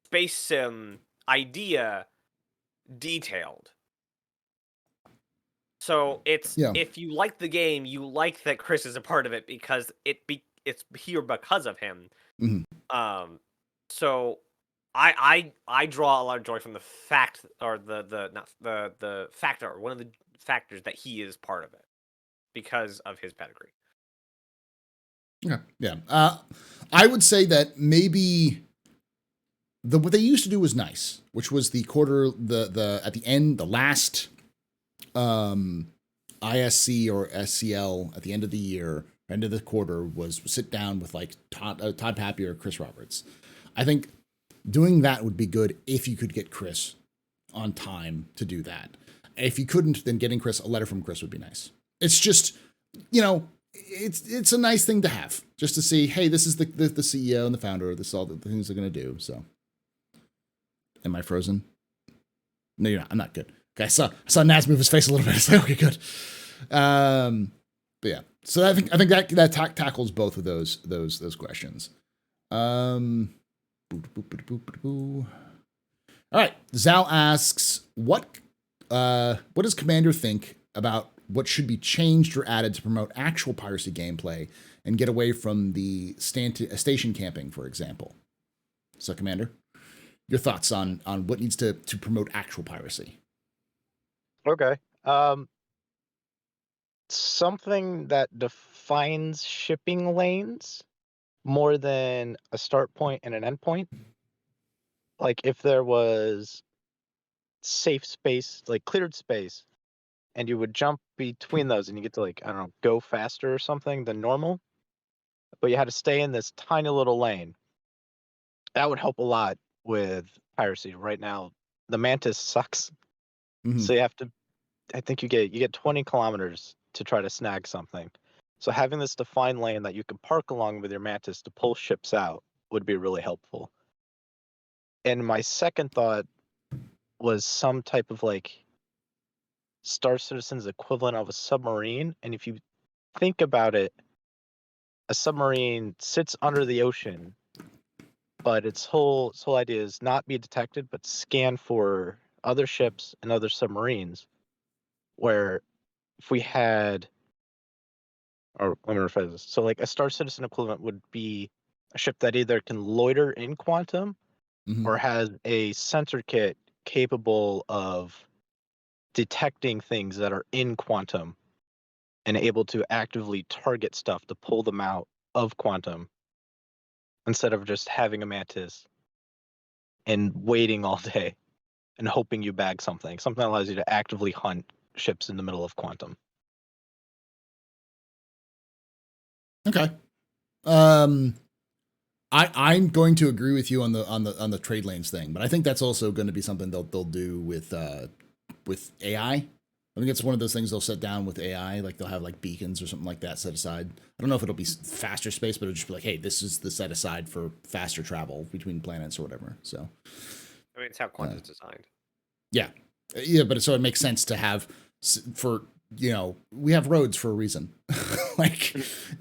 space sim idea detailed. So if you like the game, you like that Chris is a part of it because it's here because of him. Mm-hmm. So I draw a lot of joy from the fact, or the factor, one of the factors that he is part of it because of his pedigree. Yeah. I would say that maybe what they used to do was nice, which was the quarter, the at the end, the last ISC or SCL at the end of the year, end of the quarter, was sit down with like Todd Pappy or Chris Roberts. I think doing that would be good if you could get Chris on time to do that. If you couldn't, then getting Chris, a letter from Chris would be nice. It's just, it's a nice thing to have, just to see, hey, this is the CEO and the founder. This is all the things they're going to do. So, am I frozen? No, you're not. I'm not good. Okay, I saw Naz move his face a little bit. It's like, okay, good. But yeah, so I think that tackles both of those questions. All right, Zal asks, what what does Commander think about what should be changed or added to promote actual piracy gameplay and get away from the station camping, for example? So, Commander, your thoughts on what needs to promote actual piracy? Okay. Something that defines shipping lanes more than a start point and an end point. Like if there was safe space, like cleared space, and you would jump between those and you get to, like, I don't know, go faster or something than normal, but you had to stay in this tiny little lane. That would help a lot with piracy. Right now, the Mantis sucks. Mm-hmm. So you have to, I think you get 20 kilometers to try to snag something. So having this defined lane that you can park along with your Mantis to pull ships out would be really helpful. And my second thought was some type of like Star Citizen's equivalent of a submarine. And if you think about it, a submarine sits under the ocean, but its whole idea is not be detected, but scan for other ships and other submarines. Where if we had, or let me rephrase this. So like a Star Citizen equivalent would be a ship that either can loiter in quantum or has a sensor kit capable of detecting things that are in quantum and able to actively target stuff to pull them out of quantum instead of just having a Mantis and waiting all day and hoping you bag something. Something that allows you to actively hunt ships in the middle of quantum. Okay. I'm going to agree with you on the trade lanes thing, but I think that's also going to be something they'll do with AI. I think it's one of those things they'll set down with AI, like they'll have like beacons or something like that set aside. I don't know if it'll be faster space, but it'll just be like, hey, this is the set aside for faster travel between planets or whatever. So, I mean, it's how quantum is designed. Yeah, but so it makes sense to have for, we have roads for a reason. Like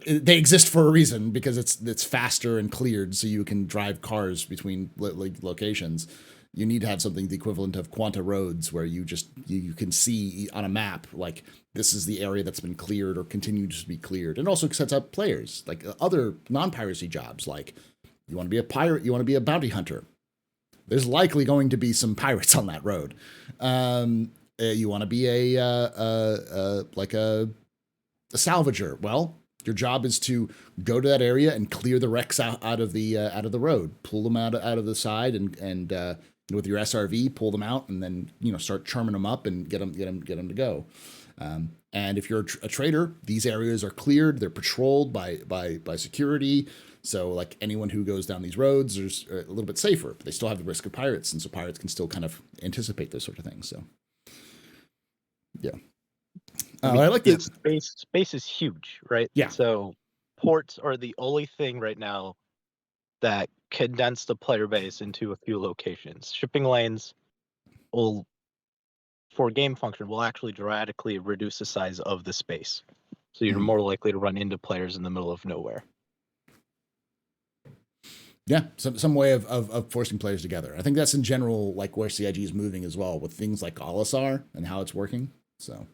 they exist for a reason because it's faster and cleared, so you can drive cars between locations. You need to have something the equivalent of quanta roads where you can see on a map, like this is the area that's been cleared or continues to be cleared. And also sets up players like other non-piracy jobs. Like you want to be a pirate, you want to be a bounty hunter. There's likely going to be some pirates on that road. You want to be a salvager. Well, your job is to go to that area and clear the wrecks out of the road, pull them out of the side, and with your SRV, pull them out, and then start churning them up and get them to go. And if you're a trader, these areas are cleared; they're patrolled by security. So like anyone who goes down these roads is a little bit safer, but they still have the risk of pirates, and so pirates can still kind of anticipate those sort of things. So, yeah. I like this. Space is huge, right? Yeah. So ports are the only thing right now that condense the player base into a few locations. Shipping lanes will, for game function, will actually dramatically reduce the size of the space. So you're more likely to run into players in the middle of nowhere. Yeah, some way of forcing players together. I think that's in general like where CIG is moving as well, with things like Olisar and how it's working. So,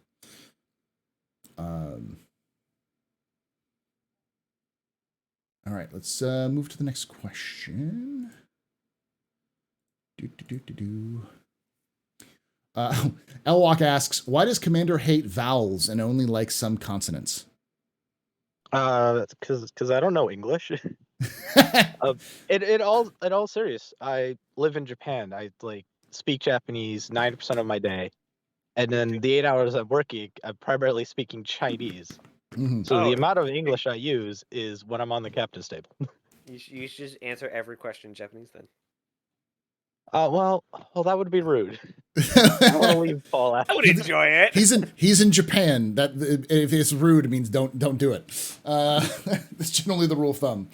all right, let's move to the next question. Elwalk asks, why does Commander hate vowels and only like some consonants? Because I don't know English. In all serious, I live in Japan. I speak Japanese 90% of my day, and then the 8 hours I'm working, I'm primarily speaking Chinese. So the amount of English I use is when I'm on the captain's table. You should just answer every question in Japanese then. Well, that would be rude. I don't want to leave Paul out. I would enjoy it. He's in Japan. That if it's rude, it means don't do it. That's generally the rule of thumb.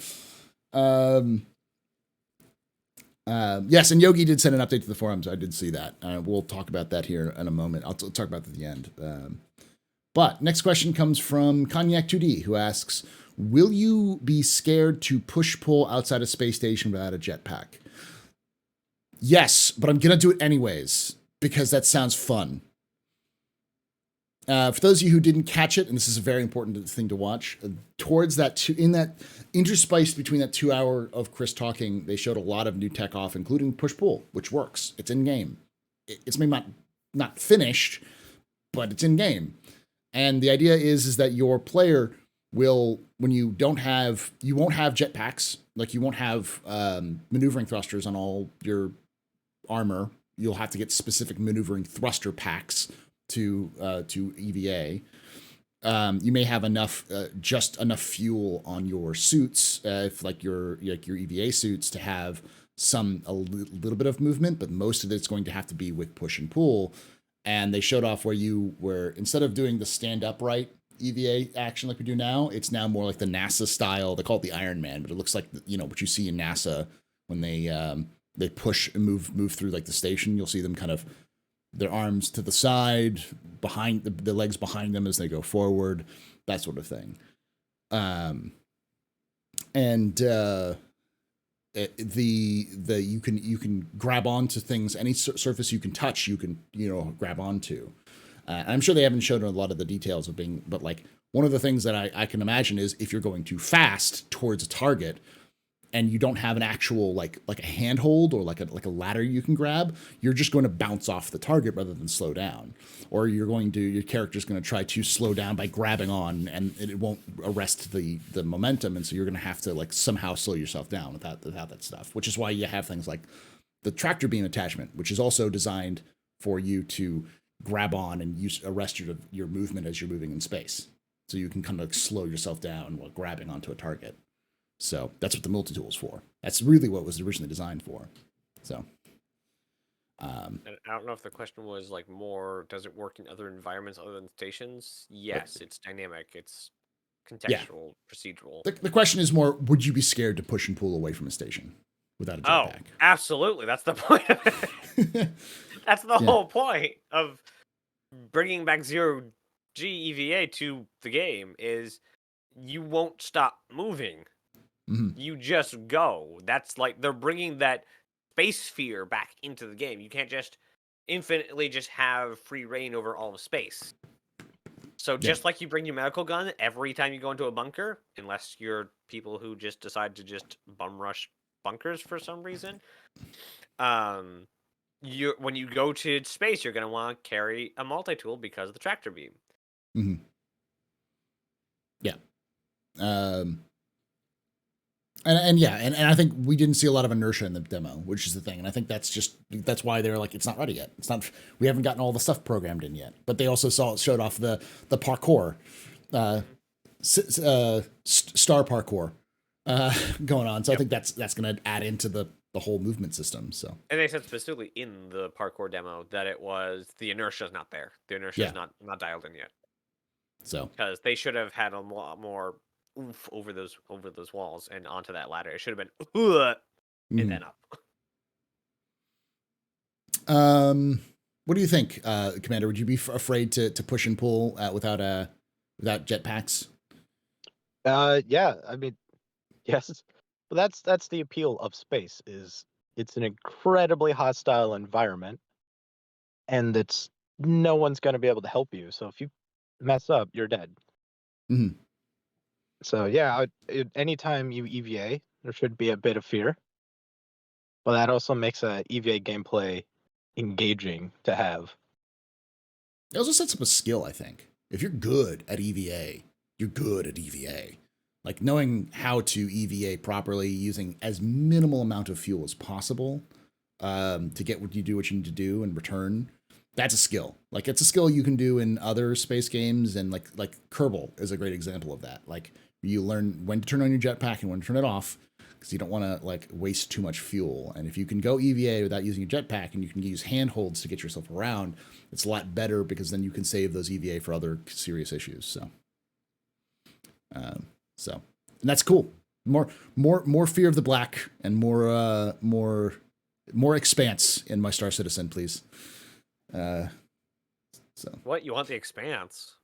Yes, and Yogi did send an update to the forums. I did see that. We'll talk about that here in a moment. I'll talk about that at the end. But next question comes from Cognac2D, who asks, will you be scared to push-pull outside a space station without a jetpack? Yes, but I'm going to do it anyways, because that sounds fun. For those of you who didn't catch it, and this is a very important thing to watch, towards that in that interspiced between that 2 hour of Chris talking, they showed a lot of new tech off, including push pull, which works. It's in game. It's maybe not finished, but it's in game. And the idea is that your player will, when you won't have jetpacks, like you won't have maneuvering thrusters on all your armor. You'll have to get specific maneuvering thruster packs to EVA. You may have just enough fuel on your suits, if like your EVA suits, to have a little bit of movement, but most of it's going to have to be with push and pull. And they showed off where instead of doing the stand upright EVA action like we do now, it's now more like the NASA style. They call it the Iron Man, but it looks like what you see in NASA when they push and move through like the station. You'll see them kind of their arms to the side, behind the legs behind them as they go forward, that sort of thing. You can grab onto things, any surface you can touch, you can grab onto. I'm sure they haven't shown a lot of the details but like one of the things that I can imagine is if you're going too fast towards a target, and you don't have an actual like a handhold or like a ladder you can grab, you're just going to bounce off the target rather than slow down. Or your character's going to try to slow down by grabbing on, and it won't arrest the momentum, and so you're going to have to like somehow slow yourself down without that stuff. Which is why you have things like the tractor beam attachment, which is also designed for you to grab on and arrest your movement as you're moving in space, so you can kind of like slow yourself down while grabbing onto a target. So that's what the multi-tool is for. That's really what it was originally designed for. So, and I don't know if the question was like more, does it work in other environments other than stations? Yes, it's dynamic. It's contextual, procedural. The question is more, would you be scared to push and pull away from a station without a jetpack? Oh, absolutely. That's the point of it. That's the whole point of bringing back zero G EVA to the game is you won't stop moving. Mm-hmm. You just go. That's like they're bringing that space fear back into the game. You can't just infinitely just have free reign over all of space. So just like you bring your medical gun every time you go into a bunker, unless you're people who just decide to just bum rush bunkers for some reason, when you go to space, you're going to want to carry a multi-tool because of the tractor beam. Mm-hmm. Yeah. And I think we didn't see a lot of inertia in the demo, which is the thing. And I think that's why they're like, it's not ready yet. We haven't gotten all the stuff programmed in yet. But they also showed off the parkour, star parkour going on. So I think that's going to add into the whole movement system. So, and they said specifically in the parkour demo that the inertia is not there. The inertia is not dialed in yet. So because they should have had a lot more oof over those walls and onto that ladder. It should have been and then up. What do you think, Commander? Would you be afraid to push and pull without jetpacks? Yeah, I mean, yes. But that's the appeal of space. Is it's an incredibly hostile environment, and no one's going to be able to help you. So if you mess up, you're dead. Mm-hmm. So yeah, anytime you EVA, there should be a bit of fear. But that also makes a EVA gameplay engaging to have. It also sets up a skill, I think. If you're good at EVA, you're good at EVA. Like knowing how to EVA properly using as minimal amount of fuel as possible to get what you need to do and return. That's a skill. Like it's a skill you can do in other space games, and like Kerbal is a great example of that. Like you learn when to turn on your jetpack and when to turn it off, because you don't want to like waste too much fuel. And if you can go EVA without using a jetpack and you can use handholds to get yourself around, it's a lot better because then you can save those EVA for other serious issues. So, and that's cool. More fear of the black and more expanse in my Star Citizen, please. So what you want the expanse?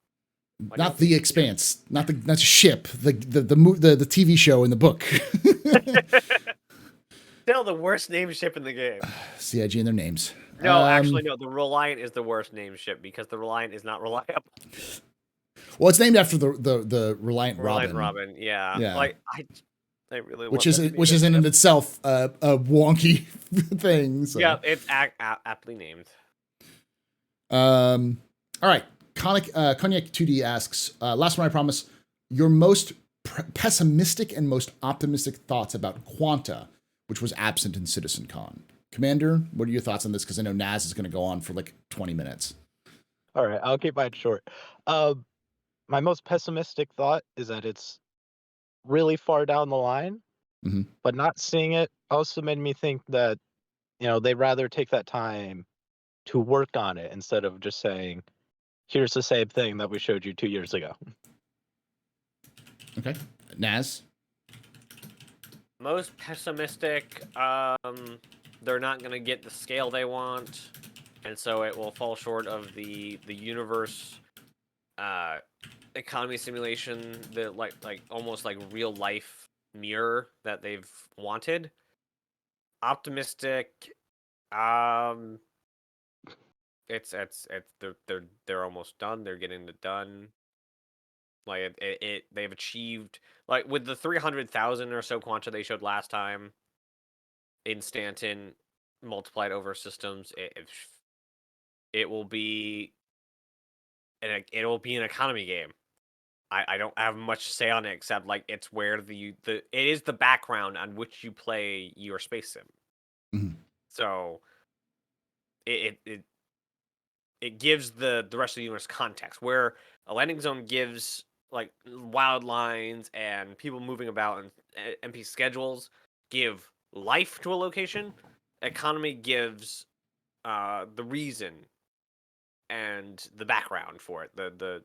Not the Expanse, not a ship. The TV show in the book. Still the worst named ship in the game. CIG and their names. No, actually, no. The Reliant is the worst named ship because the Reliant is not reliable. Well, it's named after the Reliant Robin. Robin, yeah. Yeah. Like I really which want is in itself a wonky thing. So. Yeah, it's aptly named. All right. Cognac 2D asks, last one I promise, your most pessimistic and most optimistic thoughts about Quanta, which was absent in CitizenCon. Commander, what are your thoughts on this? Because I know Naz is going to go on for like 20 minutes. All right, I'll keep mine short. My most pessimistic thought is that it's really far down the line, but not seeing it also made me think that, they'd rather take that time to work on it instead of just saying, here's the same thing that we showed you 2 years ago. Okay. Naz? Most pessimistic, they're not going to get the scale they want, and so it will fall short of the universe economy simulation, the like almost like real life mirror that they've wanted. Optimistic, it's they're almost done. They're getting it done. Like they've achieved, like with the 300,000 or so Quanta they showed last time in Stanton, multiplied over systems, it will be an economy game. I don't have much to say on it except like it's where it is the background on which you play your space sim. Mm-hmm. So it gives the rest of the universe context, where a landing zone gives like wild lines and people moving about, and MP schedules give life to a location. Economy gives the reason and the background for it, the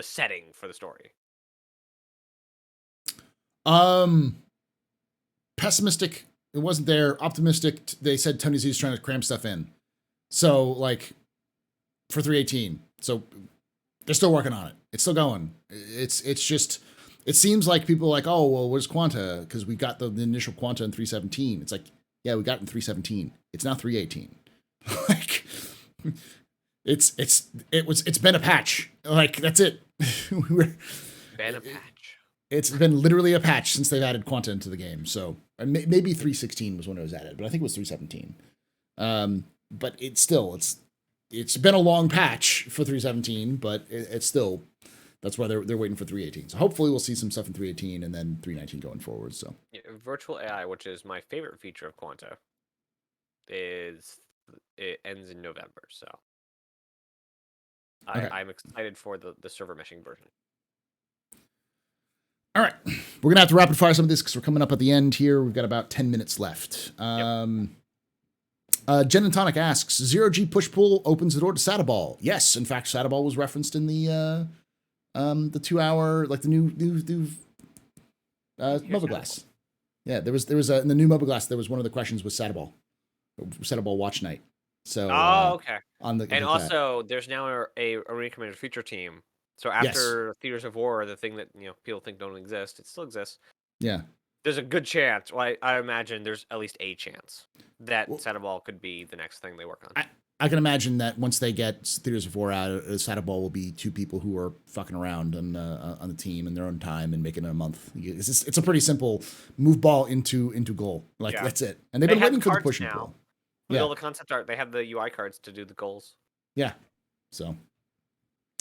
setting for the story. Pessimistic, it wasn't there. Optimistic, they said Tony Z's trying to cram stuff in. So like for 318. So they're still working on it. It's still going. It's just, it seems like people are like, oh, well, where's Quanta? Because we got the initial Quanta in 317. It's like, yeah, we got it in 317. It's now 318. Like, it's been a patch. Like, that's it. Been a patch. It's been literally a patch since they've added Quanta into the game. So maybe 316 was when it was added, but I think it was 317. But it's been a long patch for 317, but it's still, that's why they're waiting for 318. So hopefully we'll see some stuff in 318 and then 319 going forward. So yeah, virtual AI, which is my favorite feature of Quanta, it ends in November. So okay. I'm excited for the server meshing version. All right, we're gonna have to rapid fire some of this because we're coming up at the end here. We've got about 10 minutes left. Jen and Tonic asks, 0G push pull opens the door to Sadaball. Yes, in fact, Sadaball was referenced in the 2 hour, like the new Mobile Glass. Yeah, there was in the new Mobile Glass, there was one of the questions with Sadaball Watch Night. So okay. And also there's now a Arena Commander feature team. So after Theaters of War, the thing that people think don't exist, it still exists. Yeah. There's a good chance. Well, I imagine there's at least a chance that Sadaball could be the next thing they work on. I can imagine that once they get Theaters of War out, Sadaball will be 2 people who are fucking around on the team in their own time and making it a month. It's a pretty simple move ball into goal. Like that's it. And they've been waiting for the push and pull. With all the concept art, they have the UI cards to do the goals. Yeah. So.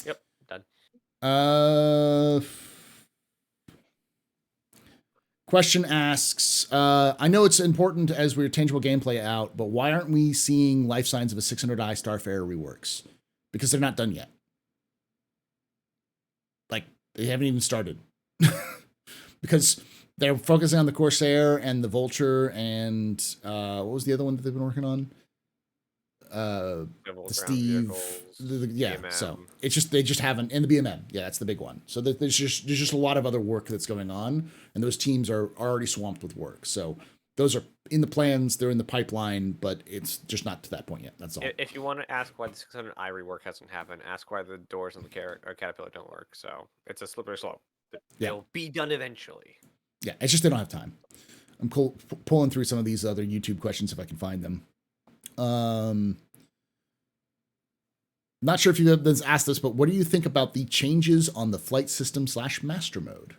Yep. Done. Question asks, I know it's important as we're tangible gameplay out, but why aren't we seeing life signs of a 600i Starfarer reworks? Because they're not done yet. Like, they haven't even started. Because they're focusing on the Corsair and the Vulture and what was the other one that they've been working on? The Steve, so it's just they just haven't, and the BMM, that's the big one. So there's just a lot of other work that's going on, and those teams are already swamped with work. So those are in the plans, they're in the pipeline, but it's just not to that point yet. That's all. If you want to ask why the 600i rework hasn't happened, ask why the doors on the Caterpillar don't work. So it's a slippery slope. It'll be done eventually. Yeah, it's just they don't have time. I'm pulling through some of these other YouTube questions if I can find them. not sure if you have asked this, but what do you think about the changes on the flight system / master mode?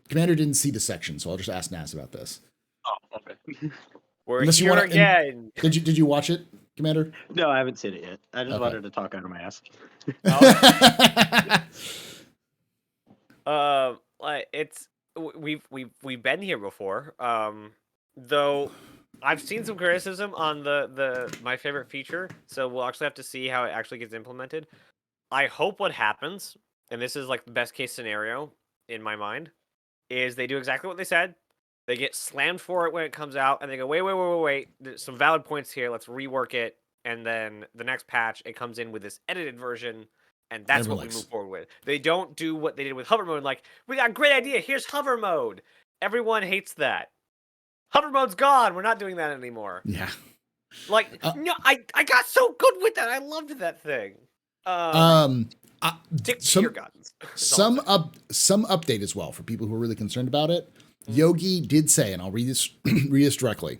Commander didn't see the section, so I'll just ask Nas about this. Oh, okay. We're Unless you here wanna- again. Did you watch it, Commander? No, I haven't seen it yet. I just Okay. wanted to talk out of my ass. Like we've been here before. Though I've seen some criticism on the my favorite feature, so we'll actually have to see how it actually gets implemented. I hope what happens, and this is like the best case scenario in my mind, is they do exactly what they said. They get slammed for it when it comes out, and they go, wait. There's some valid points here. Let's rework it. And then the next patch, it comes in with this edited version, and that's what we move forward with. They don't do what they did with hover mode. Like, we got a great idea. Here's hover mode. Everyone hates that. Hover mode's gone. We're not doing that anymore. Yeah. Like, no, I got so good with that. I loved that thing. Stick to your guns. Some update as well for people who are really concerned about it. Yogi did say, and I'll read this directly.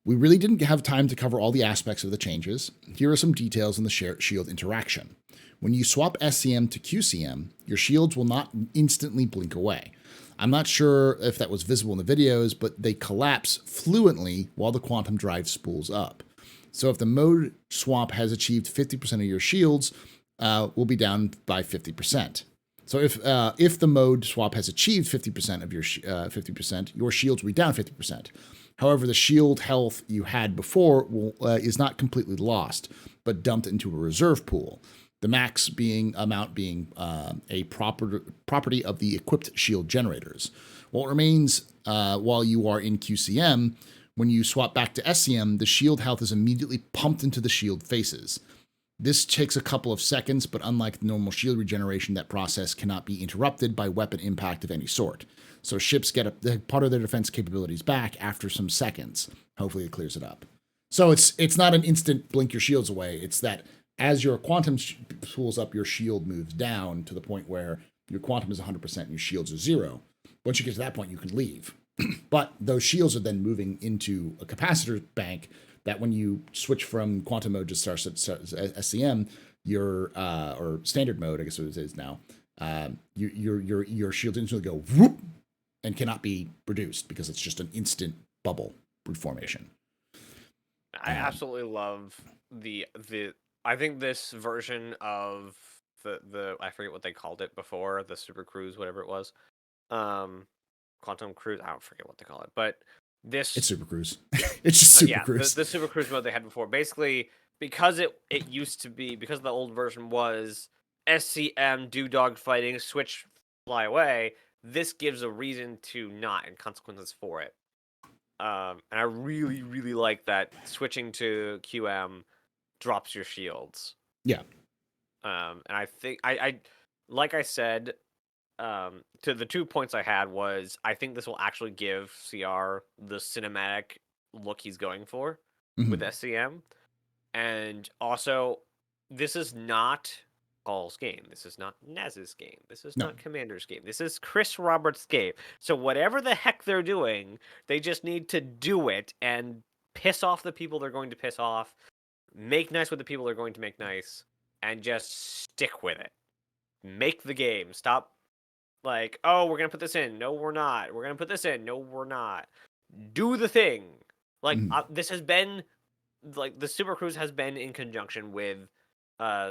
We really didn't have time to cover all the aspects of the changes. Here are some details on the shield interaction. When you swap SCM to QCM, your shields will not instantly blink away. I'm not sure if that was visible in the videos, but they collapse fluently while the quantum drive spools up. So if the mode swap has achieved 50% of your shields, will be down by 50%. So if the mode swap has achieved 50% of your 50%, your shields will be down 50%. However, the shield health you had before is not completely lost, but dumped into a reserve pool. The max amount being a property of the equipped shield generators. What remains while you are in QCM, when you swap back to SCM, the shield health is immediately pumped into the shield faces. This takes a couple of seconds, but unlike normal shield regeneration, that process cannot be interrupted by weapon impact of any sort. So ships get part of their defense capabilities back after some seconds. Hopefully it clears it up. So it's not an instant blink your shields away. It's that as your quantum pulls up, your shield moves down to the point where your quantum is 100% and your shields are 0. Once you get to that point, you can leave. But those shields are then moving into a capacitor bank that when you switch from quantum mode to SCM, your or standard mode, I guess it is now, your shield instantly go whoop and cannot be reduced because it's just an instant bubble formation. I absolutely love the. I think this version of the I forget what they called it before, the Super Cruise, whatever it was, Quantum Cruise. I don't forget what they call it, but it's Super Cruise. It's just Super Cruise. The Super Cruise mode they had before. Basically, because it used to be, because the old version was SCM, do dog fighting, switch, fly away. This gives a reason to not and consequences for it. And I really, really like that switching to QM drops your shields. Yeah. And I think I like I said, to the 2 points I had was I think this will actually give CR the cinematic look he's going for with SCM. And also, this is not Paul's game. This is not Nez's game. This is not Commander's game. This is Chris Roberts' game. So whatever the heck they're doing, they just need to do it and piss off the people they're going to piss off, make nice with the people they're going to make nice, and just stick with it. Make the game. Stop like, oh, we're going to put this in. No, we're not. We're going to put this in. No, we're not. Do the thing. Like, this has been, like, the Super Cruise has been in conjunction with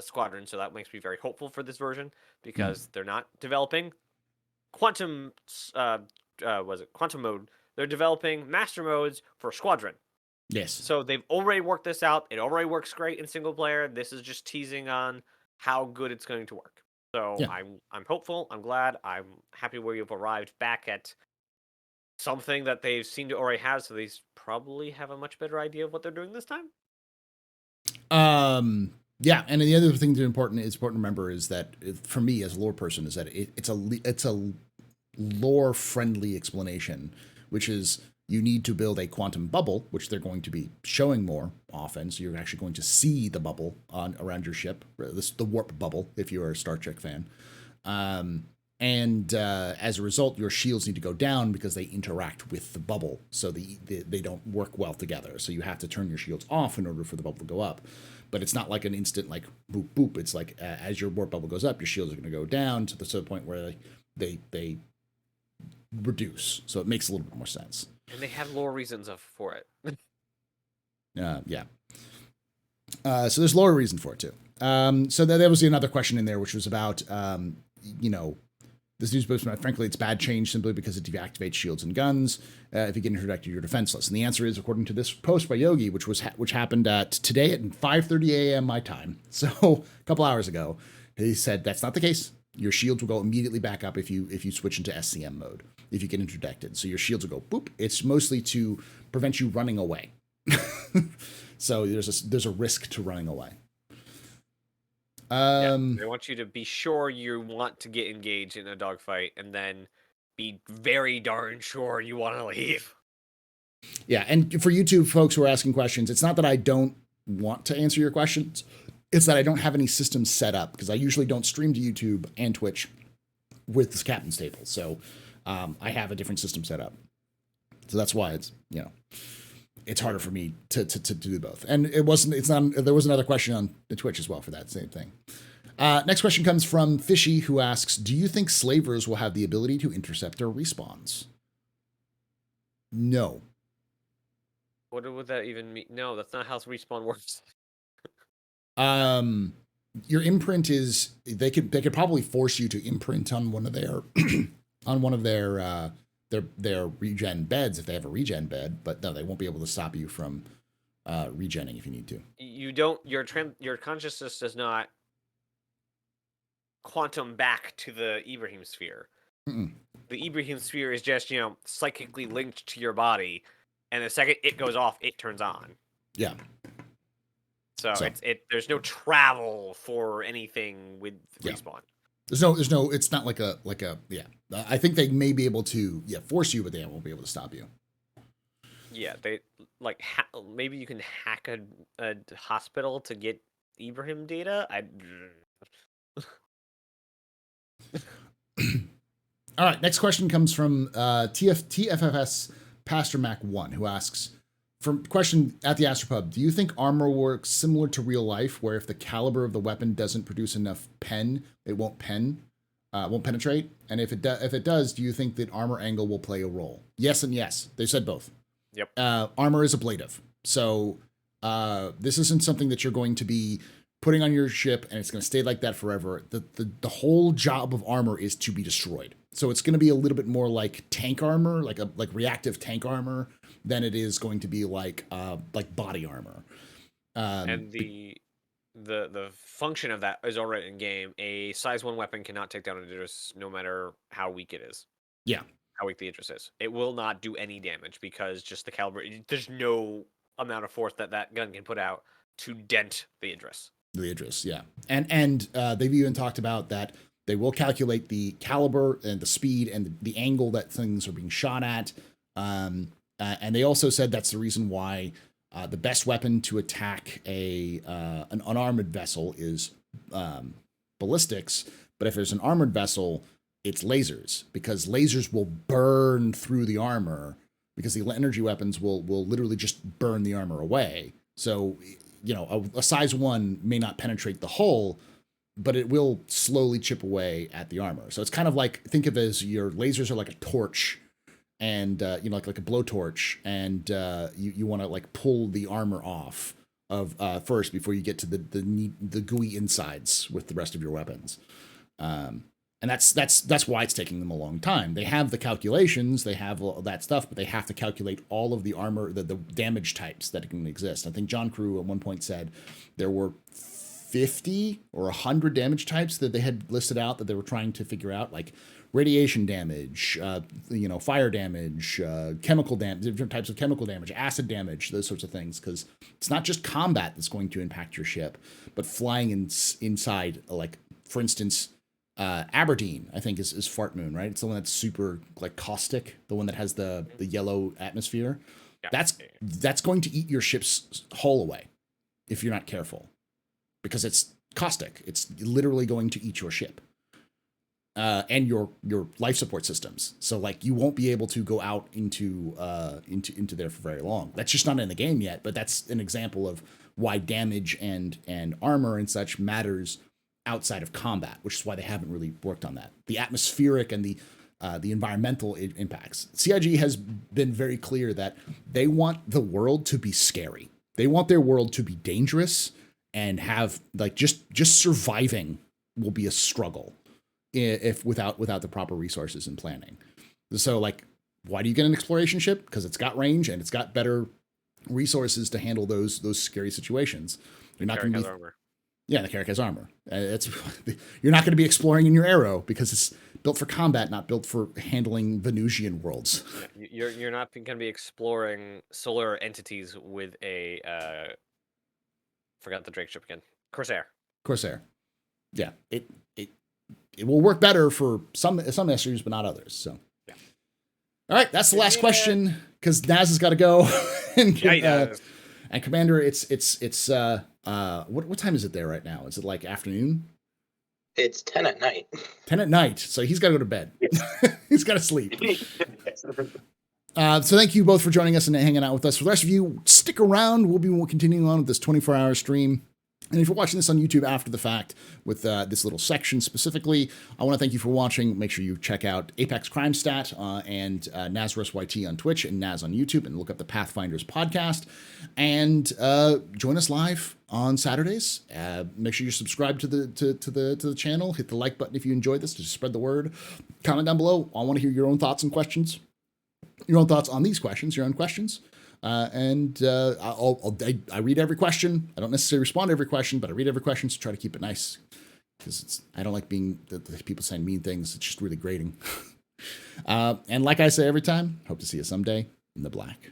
Squadron, so that makes me very hopeful for this version, because they're not developing Quantum, Quantum Mode. They're developing Master Modes for Squadron. Yes. So they've already worked this out. It already works great in single player. This is just teasing on how good it's going to work. So yeah. I'm hopeful. I'm glad. I'm happy where you've arrived back at something that they seem to already have. So they probably have a much better idea of what they're doing this time. Yeah, and the other thing that's important to remember is that for me as a lore person is that it's a lore friendly explanation, which is you need to build a quantum bubble, which they're going to be showing more often. So you're actually going to see the bubble around your ship, the warp bubble, if you're a Star Trek fan. And as a result, your shields need to go down because they interact with the bubble. So they don't work well together. So you have to turn your shields off in order for the bubble to go up. but it's not like an instant like boop boop. It's like as your warp bubble goes up, your shields are going to go down to the point where they reduce. So it makes a little bit more sense. And they have lore reasons for it. Yeah. So there's lore reason for it too. So there was another question in there, which was about, this news post, frankly, it's bad change simply because it deactivates shields and guns. If you get interdicted, you're defenseless. And the answer is, according to this post by Yogi, which happened today at 5:30 a.m. my time, so a couple hours ago, he said that's not the case. Your shields will go immediately back up if you switch into SCM mode, if you get interdicted. So your shields will go boop. It's mostly to prevent you running away. So there's a risk to running away. They want you to be sure you want to get engaged in a dogfight, and then be very darn sure you want to leave. Yeah, and for you two folks who are asking questions, it's not that I don't want to answer your questions. It's that I don't have any systems set up, because I usually don't stream to YouTube and Twitch with this captain's table. So I have a different system set up. So that's why it's harder for me to do both. And there was another question on the Twitch as well for that same thing. Next question comes from Fishy, who asks, do you think slavers will have the ability to intercept their respawns? No. What would that even mean? No, that's not how respawn works. Your imprint is, they could probably force you to imprint on one of their their regen beds if they have a regen bed, but no, they won't be able to stop you from regenning if you need to. You don't. Your consciousness does not quantum back to the Ibrahim sphere. Mm-mm. The Ibrahim sphere is just psychically linked to your body, and the second it goes off, it turns on. Yeah. So there's no travel for anything with respawn. There's no. It's not like a. I think they may be able to force you, but they won't be able to stop you. Yeah, they maybe you can hack a hospital to get Ibrahim data. All right, next question comes from TFFS Pastor Mac 1, who asks, from question at the AstroPub, do you think armor works similar to real life, where if the caliber of the weapon doesn't produce enough pen, it won't penetrate? And if it does, do you think that armor angle will play a role? Yes and yes. They said both. Yep. Armor is ablative. So this isn't something that you're going to be putting on your ship and it's going to stay like that forever. The whole job of armor is to be destroyed. So it's going to be a little bit more like tank armor, like reactive tank armor, than it is going to be like body armor. And the function of that is already in game. A size 1 weapon cannot take down an Idris, no matter how weak it is. Yeah. How weak the Idris is. It will not do any damage because just the caliber. There's no amount of force that gun can put out to dent the Idris. The Idris, yeah. And they've even talked about that they will calculate the caliber and the speed and the angle that things are being shot at. And they also said that's the reason why the best weapon to attack an unarmored vessel is ballistics. But if there's an armored vessel, it's lasers, because lasers will burn through the armor, because the energy weapons will literally just burn the armor away. So, a size 1 may not penetrate the hull, but it will slowly chip away at the armor. So it's kind of like, think of it as your lasers are like a torch, and like a blowtorch, and you want to pull the armor off of first before you get to the gooey insides with the rest of your weapons. And that's why it's taking them a long time. They have the calculations, they have all that stuff, but they have to calculate all of the armor, the damage types that can exist. I think John Crew at one point said there were 50 or 100 damage types that they had listed out that they were trying to figure out, like radiation damage, fire damage, chemical damage, different types of chemical damage, acid damage, those sorts of things. Because it's not just combat that's going to impact your ship, but flying inside, like, for instance, Aberdeen, I think is Fart Moon, right? It's the one that's super caustic, the one that has the yellow atmosphere. Yeah. That's going to eat your ship's hull away if you're not careful, because it's caustic. It's literally going to eat your ship. and your life support systems. So like you won't be able to go out into there for very long. That's just not in the game yet, but that's an example of why damage and armor and such matters outside of combat, which is why they haven't really worked on that. The atmospheric and the environmental impacts. CIG has been very clear that they want the world to be scary. They want their world to be dangerous and have like just surviving will be a struggle if without the proper resources and planning. So like, why do you get an exploration ship? Because it's got range and it's got better resources to handle those scary situations. You're not going to be armor. Yeah, the Carrack has armor. You're not going to be exploring in your Arrow because it's built for combat, not built for handling Venusian worlds. You're not going to be exploring solar entities with a forgot the Drake ship again. Corsair. Yeah, it will work better for some issues, but not others. So, yeah. All right, that's the last question because Naz has got to go. And Commander, it's what time is it there right now? Is it like afternoon? It's 10 at night. 10 at night. So he's got to go to bed. He's got to sleep. So thank you both for joining us and hanging out with us. For the rest of you, stick around. We'll be continuing on with this 24-hour stream. And if you're watching this on YouTube after the fact with this little section specifically, I want to thank you for watching. Make sure you check out Apex Crime Stat and Nazarus YT on Twitch and Naz on YouTube, and look up the Pathfinders podcast. And join us live on Saturdays. Make sure you're subscribed to the channel. Hit the like button if you enjoyed this to spread the word. Comment down below. I want to hear your own thoughts and questions. Your own thoughts on these questions. Your own questions. I read every question. I don't necessarily respond to every question, but I read every question to try to keep it nice, because I don't like being the people saying mean things. It's just really grating. And like I say every time, hope to see you someday in the black.